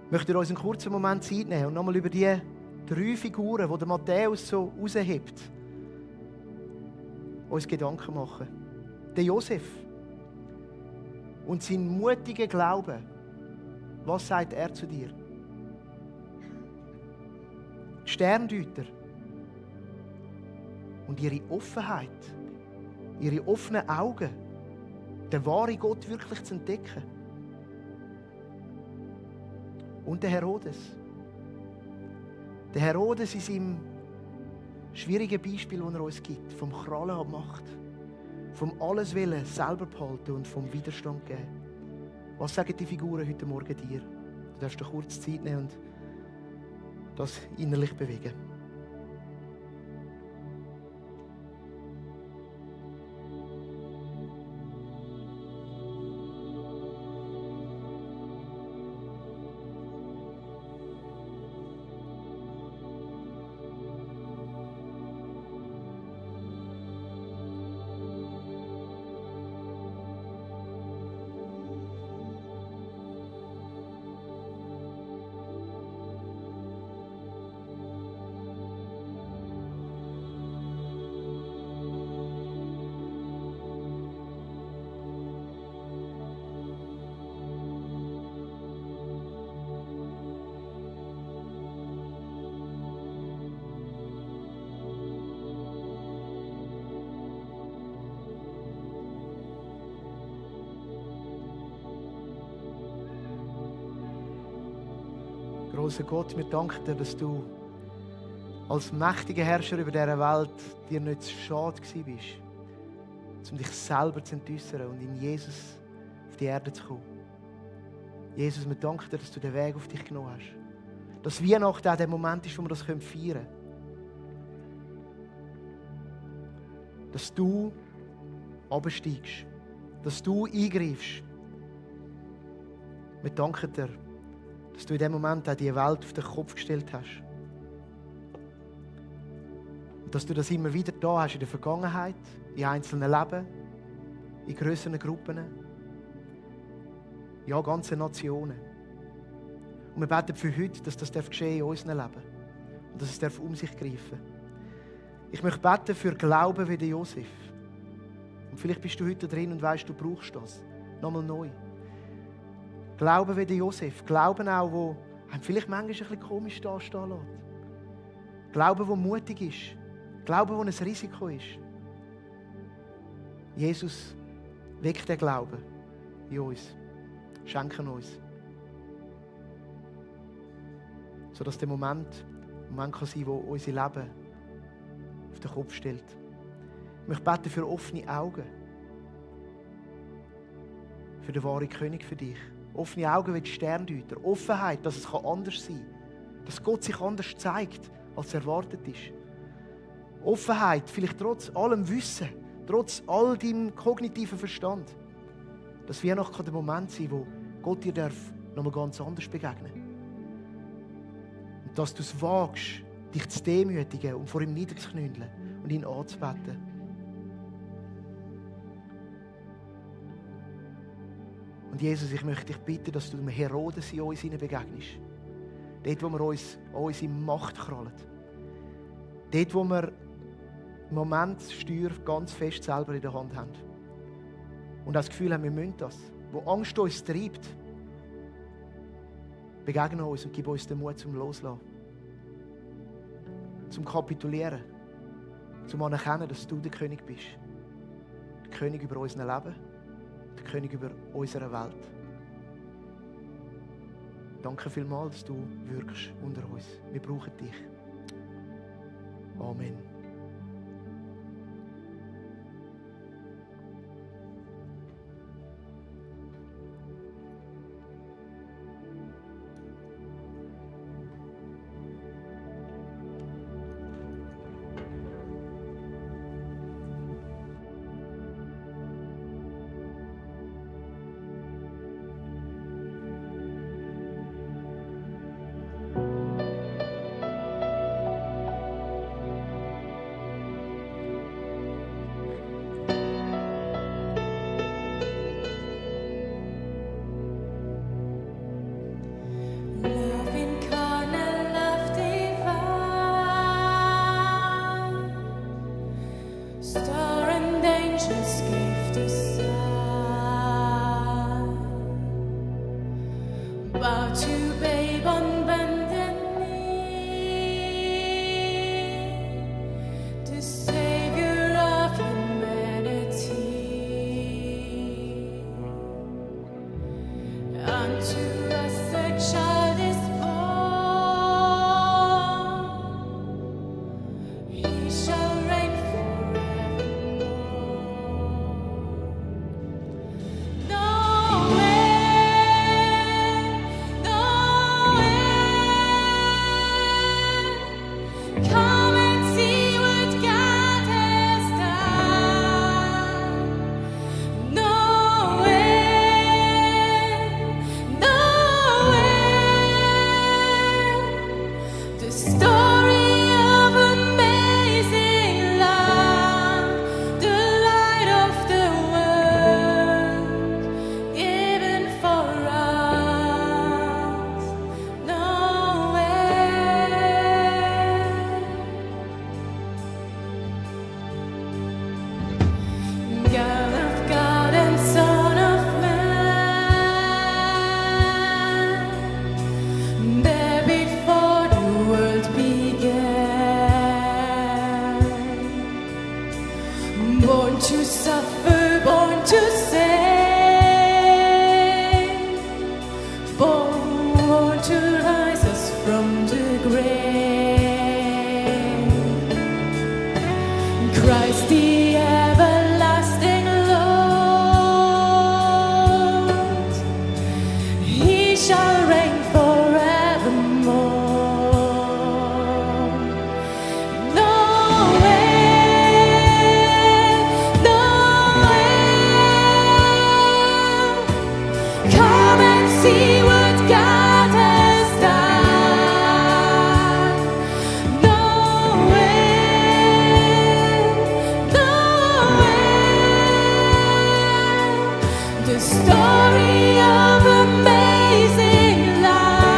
Ich möchte uns einen kurzen Moment Zeit nehmen und nochmal über die 3 Figuren, die der Matthäus so raushebt, uns Gedanken machen. Der Josef und sein mutiger Glaube. Was sagt er zu dir? Die Sterndeuter und ihre Offenheit, ihre offenen Augen, den wahren Gott wirklich zu entdecken. Und der Herodes. Der Herodes in seinem schwierigen Beispiel, das er uns gibt, vom Krallen an Macht, vom alles Willen selber behalten und vom Widerstand geben. Was sagen die Figuren heute Morgen dir? Du darfst dir kurz Zeit nehmen und das innerlich bewegen. Großer Gott, wir danken dir, dass du als mächtiger Herrscher über dieser Welt dir nicht zu schade gewesen bist, um dich selber zu entäußern und in Jesus auf die Erde zu kommen. Jesus, wir danken dir, dass du den Weg auf dich genommen hast. Dass Weihnachten auch der Moment ist, wo wir das feiern können. Dass du absteigst, dass du eingreifst. Wir danken dir, dass du in dem Moment auch die Welt auf den Kopf gestellt hast. Und dass du das immer wieder da hast in der Vergangenheit, in einzelnen Leben, in grösseren Gruppen, ja, ganze Nationen. Und wir beten für heute, dass das geschehen in unserem Leben und dass es um sich greifen darf. Ich möchte beten für Glauben wie der Josef. Und vielleicht bist du heute drin und weißt, du brauchst das. Nochmal neu. Glauben wie der Josef. Glauben auch, wo einem vielleicht manchmal ein bisschen komisch dastehen lässt. Glauben, wo mutig ist. Glauben, wo ein Risiko ist. Jesus weckt den Glauben in uns. schenken uns. Sodass der Moment kann sein, wo unser Leben auf den Kopf stellt. Ich möchte beten für offene Augen. Für den wahren König für dich. Offene Augen wie die Sterndeuter. Offenheit, dass es anders sein kann. Dass Gott sich anders zeigt, als erwartet ist. Offenheit, vielleicht trotz allem Wissen, trotz all deinem kognitiven Verstand. Dass Weihnachten der Moment sein, wo Gott dir nochmal ganz anders begegnen. Und dass du es wagst, dich zu demütigen und vor ihm niederzuknündeln und ihn anzubeten. Und Jesus, ich möchte dich bitten, dass du dem Herodes in uns begegnest. Dort, wo wir uns an unsere Macht krallen. Dort, wo wir im Moment das Steuer ganz fest selber in der Hand haben. Und das Gefühl haben, wir müssen das. Wo Angst uns treibt, begegne uns und gib uns den Mut zum Loslassen. Zum Kapitulieren. Zum Anerkennen, dass du der König bist. Der König über unser Leben. Der König über unsere Welt. Danke vielmals, dass du wirkst unter uns. Wir brauchen dich. Amen. Love incarnate, love divine, star and angels gave the sign. Bow to babe on bended knee, the Savior of humanity. Unto us a child is born, he shall reign forevermore. No way, no way. Come and see what God has done. No way, no way. The story of amazing love, the light of the world, given for us. No way. God of God and Son of Man, there before the world began, born to suffer, born to save, born to rise us from the grave. Christ the everlasting Lord, he shall reign forevermore. No way, no way. Come and see what God has done. No way, no way. The story of amazing love.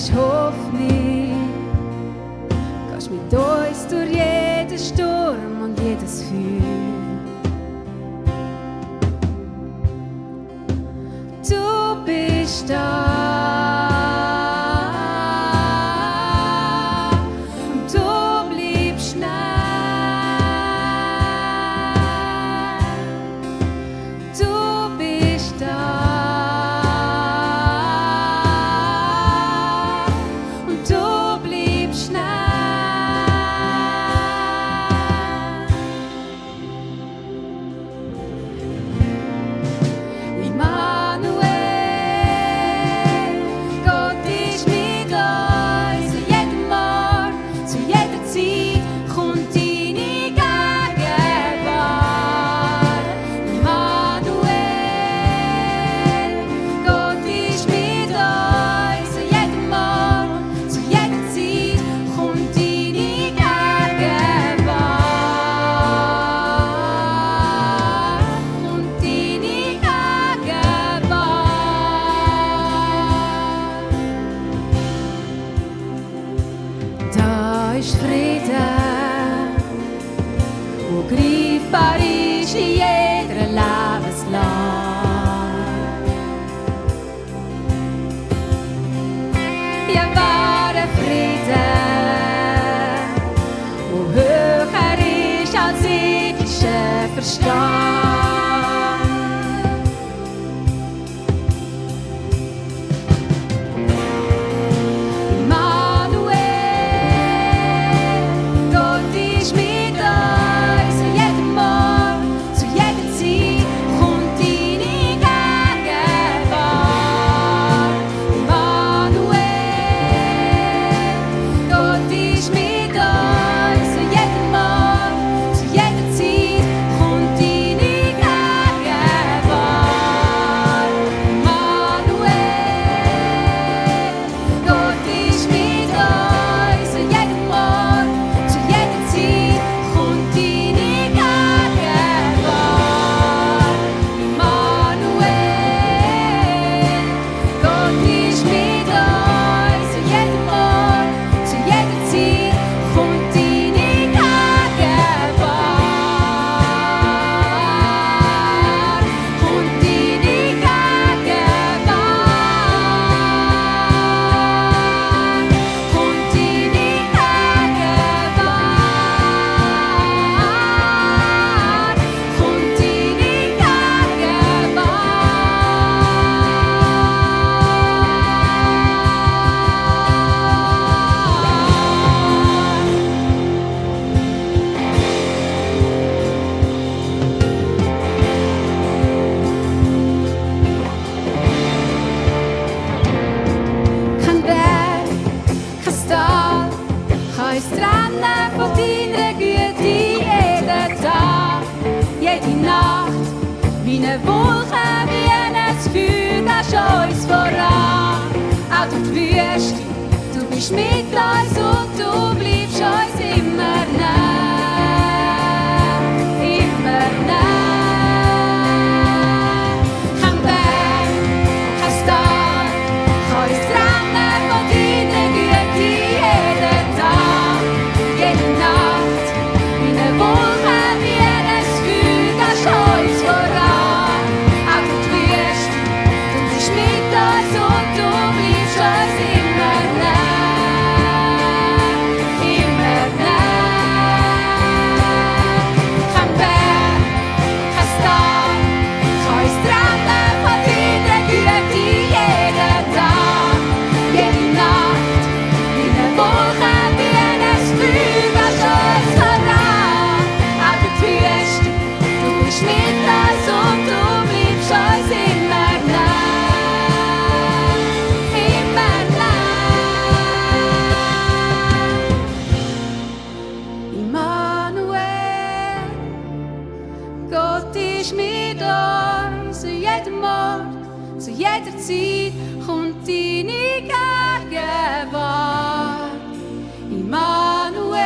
ist Hoffnung. Gehst mit uns durch jeden Sturm und jedes Feuer. Du bist da. Und du bleibst nah. Du bist da. Und du bleibst nah. Immanuel, Gott ist mit uns. Zu jedem Ort, zu jeder Zeit kommt deine Gegenwart. Immanuel, Gott ist mit uns. Zu jedem Ort, zu jeder Zeit kommt deine Gegenwart. Und deine Gegenwart. Da ist Frieden, wo greifbar ist in jeder Lebenslage. Ja, wahre Frieden, wo höher ist als irdischer Verstand. Immanuel, Gott ist mit uns. Zu jedem Ort, zu jeder Zeit kommt deine Gegenwart. Immanuel, Gott ist mit uns. Zu jedem Ort, zu jeder Zeit kommt deine Gegenwart. Immanuel, Gott ist mit uns. Zu jedem Ort, zu jeder Zeit kommt deine Gegenwart. Immanuel, Gott ist mit uns. Zu jedem Ort, zu jeder Zeit kommt deine Gegenwart. Kommt deine Gegenwart. Kommt deine Gegenwart. Kommt deine Gegenwart. Kein Berg, kein Tal kann uns trennen von deiner Güte. Jeden Tag, jede Nacht, wie eine Wolke, wie ein Feuer, gehst uns voran. Auch durch die Wüste, du bist mit uns und du bleibst uns immer nah. Immer nah. Kein Berg, kein Tal kann uns trennen von deiner Güte. Jeden Tag, jede Nacht, wie eine Wolke, wie ein Feuer, gehst uns voran. Auch durch die Wüste, du bist mit uns und du bleibst uns immer nah. Immer nah. Kein Berg, kein Tal kann uns trennen von deiner Güte. Jeden Tag, jede Nacht, wie eine Wolke, wie ein Feuer, gehst uns voran. Auch durch die Wüste, du bist mit uns und du bleibst uns immer nah. Immer nah. Immanuel, Gott ist mit uns. Zu jedem Ort, zu jeder Zeit kommt deine Gegenwart. Immanuel,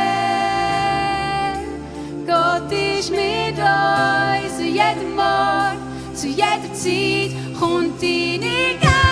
Gott ist mit uns. Zu jedem Ort, zu jeder Zeit kommt deine Gegenwart.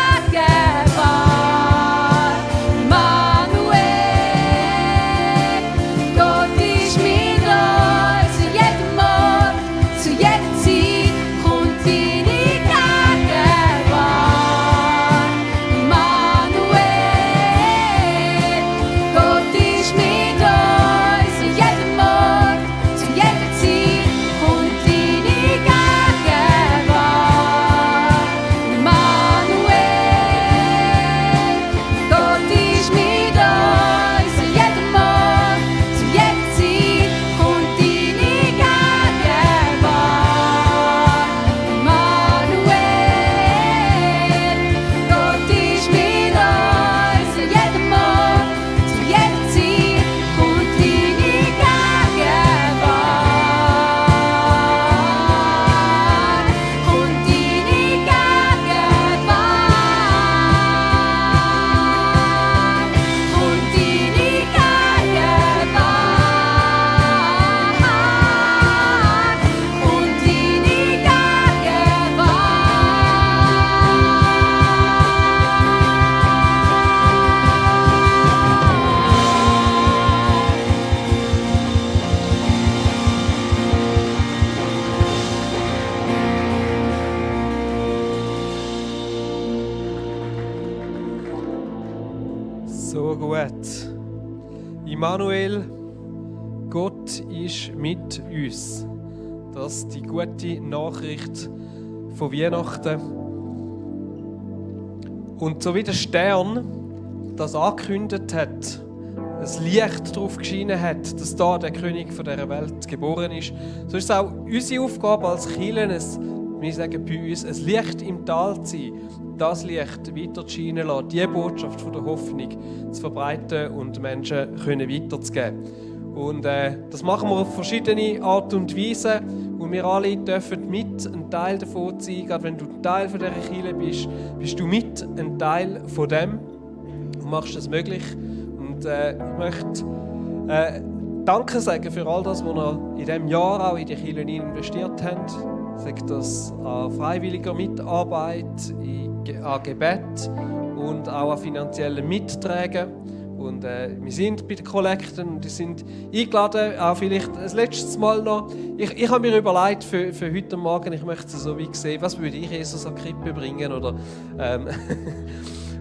Immanuel, Gott ist mit uns. Das ist die gute Nachricht von Weihnachten. Und so wie der Stern das angekündigt hat, das Licht darauf geschienen hat, dass da der König dieser Welt geboren ist, so ist es auch unsere Aufgabe als Kirche, wir sagen bei uns, ein Licht im Tal zu sein, das Licht weiter zu scheinen lassen, die Botschaft von der Hoffnung zu verbreiten und Menschen können weiterzugeben. Und das machen wir auf verschiedene Art und Weise. Und wir alle dürfen mit ein Teil davon sein. Gerade wenn du ein Teil von dieser Kirche bist, bist du mit ein Teil von dem und machst das möglich. Und ich möchte Danke sagen für all das, was ihr in diesem Jahr auch in die Kirche investiert habt. Sagt das an freiwilliger Mitarbeit, an Gebet und auch an finanziellen Mitträgen. Und wir sind bei den Kollekten und die sind eingeladen, auch vielleicht das letzte Mal noch. Ich habe mir überlegt für heute Morgen, ich möchte so wie sehen, was würde ich Jesus an die Krippe bringen oder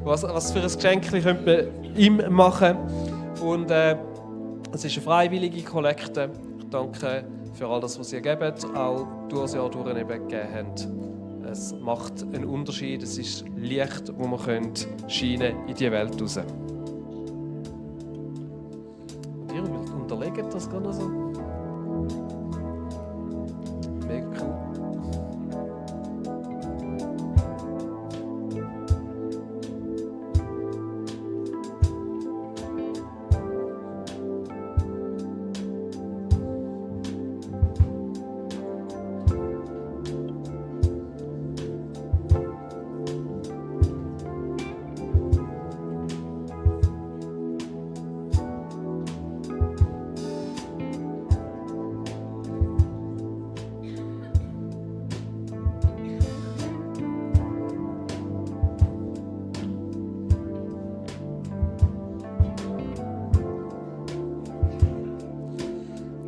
was für ein Geschenk könnte man ihm machen. Und es ist eine freiwillige Kollekte. Ich danke für all das, was ihr gebt, auch durch das Jahr durch eben gegeben habt. Es macht einen Unterschied, es ist Licht, das man scheinen in die Welt raus. Und ihr unterlegt das gar nicht so. Mega cool.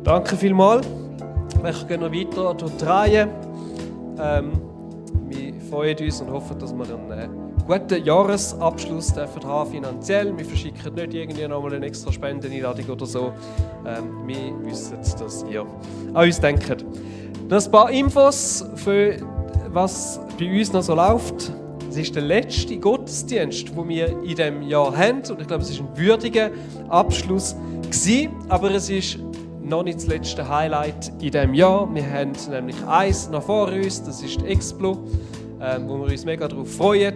Danke vielmals. Wir gehen noch weiter durch die Reihe. Wir freuen uns und hoffen, dass wir einen guten Jahresabschluss haben finanziell. Wir verschicken nicht irgendwie nochmal eine extra Spendeneinladung oder so. Wir wissen, dass ihr an uns denkt. Noch ein paar Infos für was bei uns noch so läuft. Es ist der letzte Gottesdienst, den wir in diesem Jahr haben. Und ich glaube, es war ein würdiger Abschluss gewesen, aber es ist noch nicht das letzte Highlight in diesem Jahr. Wir haben nämlich eins noch vor uns, das ist die Explo, wo wir uns mega darauf freuen.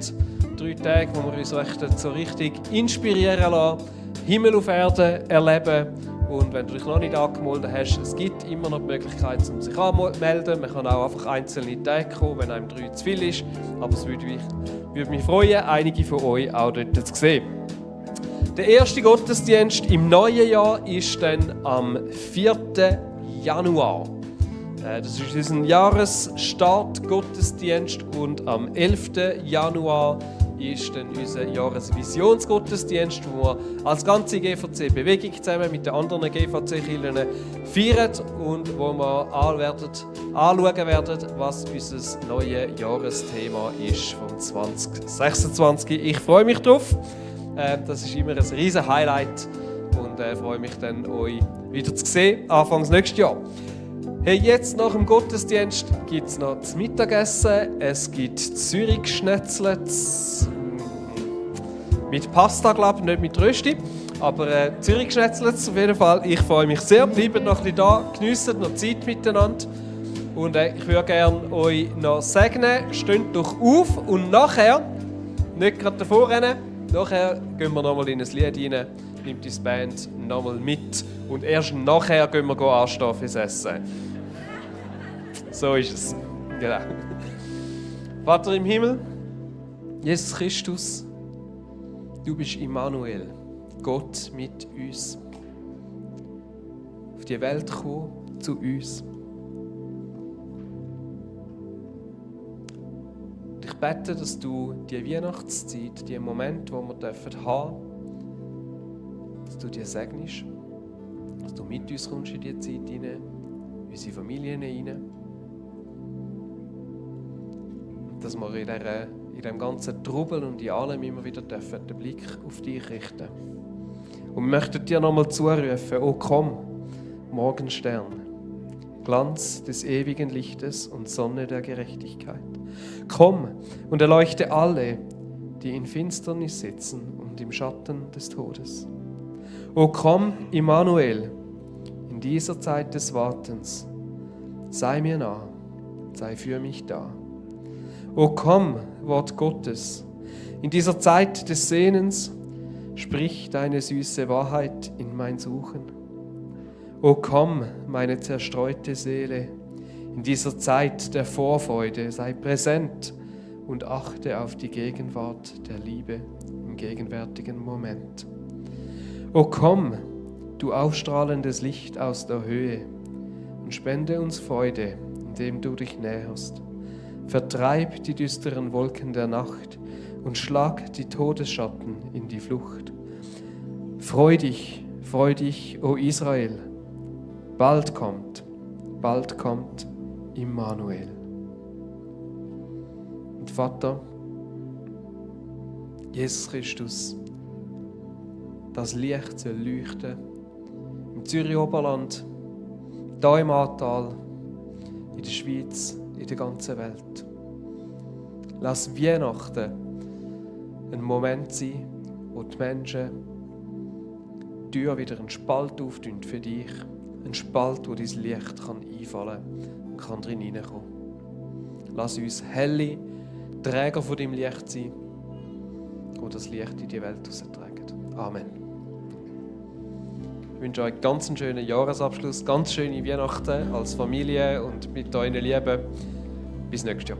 3 Tage, wo wir uns so richtig inspirieren lassen, Himmel auf Erde erleben. Und wenn du dich noch nicht angemeldet hast, es gibt immer noch die Möglichkeit, sich anzumelden. Man kann auch einfach einzelne Tage kommen, wenn einem 3 zu viel ist. Aber es würde mich freuen, einige von euch auch dort zu sehen. Der erste Gottesdienst im neuen Jahr ist dann am 4. Januar. Das ist unser Jahresstart-Gottesdienst und am 11. Januar ist dann unser Jahresvisionsgottesdienst, wo wir als ganze GVC-Bewegung zusammen mit den anderen GVC-Kirchen feiern und wo wir anschauen werden, was unser neues Jahresthema ist von 2026. Ich freue mich drauf. Das ist immer ein riesen Highlight und freue mich dann, euch wieder zu sehen, Anfangs nächstes Jahr. Hey, jetzt nach dem Gottesdienst gibt es noch das Mittagessen. Es gibt Zürich-Schnetzle mit Pasta, glaube ich, nicht mit Rösti, aber Zürich-Schnetzle auf jeden Fall. Ich freue mich sehr, bleibt noch ein bisschen da, geniessen noch Zeit miteinander. Und ich würde gerne euch noch segnen, steht doch auf und nachher, nicht gerade davor rennen, nachher gehen wir nochmal in ein Lied rein, nimmt die Band nochmal mit und erst nachher gehen wir anstehen fürs Essen. So ist es. Genau. Vater im Himmel, Jesus Christus, du bist Immanuel, Gott mit uns. Auf die Welt gekommen, zu uns. Ich bete, dass du die Weihnachtszeit, die Momente, die wir haben dürfen, dass du die segnest, dass du mit uns kommst in diese Zeit hinein, in unsere Familien hinein. Dass wir in diesem ganzen Trubel und in allem immer wieder dürfen den Blick auf dich richten. Und wir möchten dir nochmal zurufen, oh komm, Morgenstern, Glanz des ewigen Lichtes und Sonne der Gerechtigkeit. Komm und erleuchte alle, die in Finsternis sitzen und im Schatten des Todes. O komm, Immanuel, in dieser Zeit des Wartens, sei mir nah, sei für mich da. O komm, Wort Gottes, in dieser Zeit des Sehnens, sprich deine süße Wahrheit in mein Suchen. O komm, meine zerstreute Seele, in dieser Zeit der Vorfreude sei präsent und achte auf die Gegenwart der Liebe im gegenwärtigen Moment. O komm, du aufstrahlendes Licht aus der Höhe, und spende uns Freude, indem du dich näherst. Vertreib die düsteren Wolken der Nacht und schlag die Todesschatten in die Flucht. Freu dich, o Israel, bald kommt Immanuel. Und Vater, Jesus Christus, das Licht soll leuchten im Zürich-Oberland, hier im Ahrtal, in der Schweiz, in der ganzen Welt. Lass Weihnachten ein Moment sein, wo die Menschen die Tür wieder einen Spalt auftun für dich. Ein Spalt, wo dein Licht einfallen und kann drin hineinkommen. Lass uns helle Träger von deinem Licht sein, die das Licht in die Welt raustragen. Amen. Ich wünsche euch ganz einen schönen Jahresabschluss, ganz schöne Weihnachten als Familie und mit euren Lieben. Bis nächstes Jahr.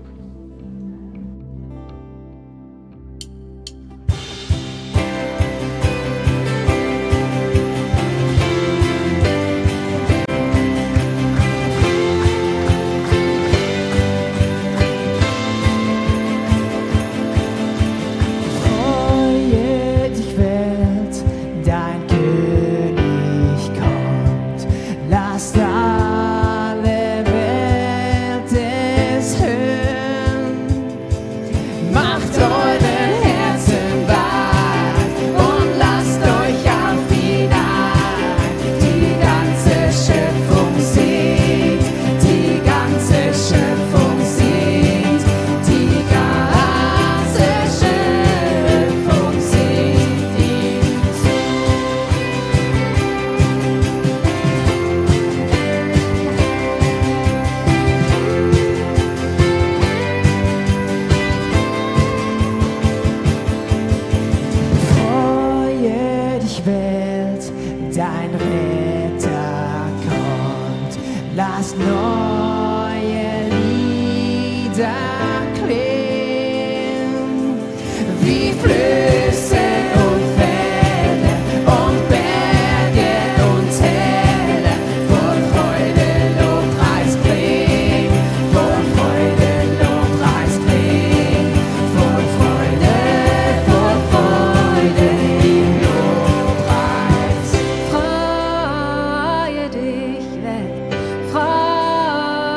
Freue dich, Welt, freue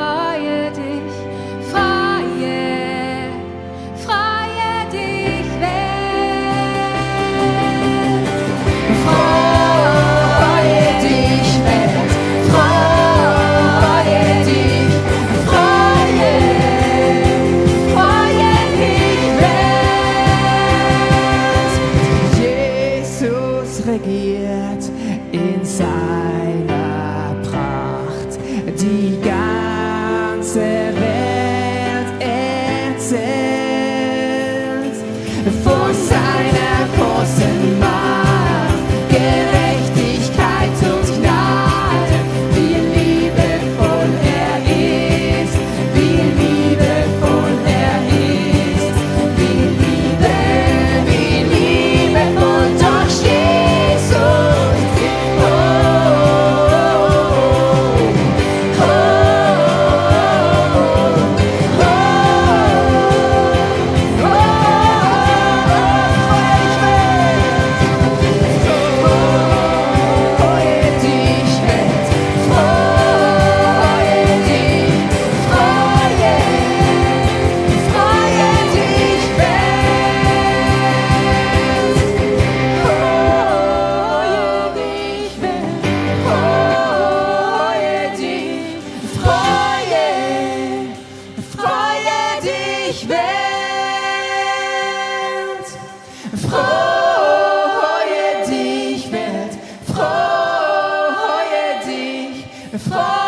vor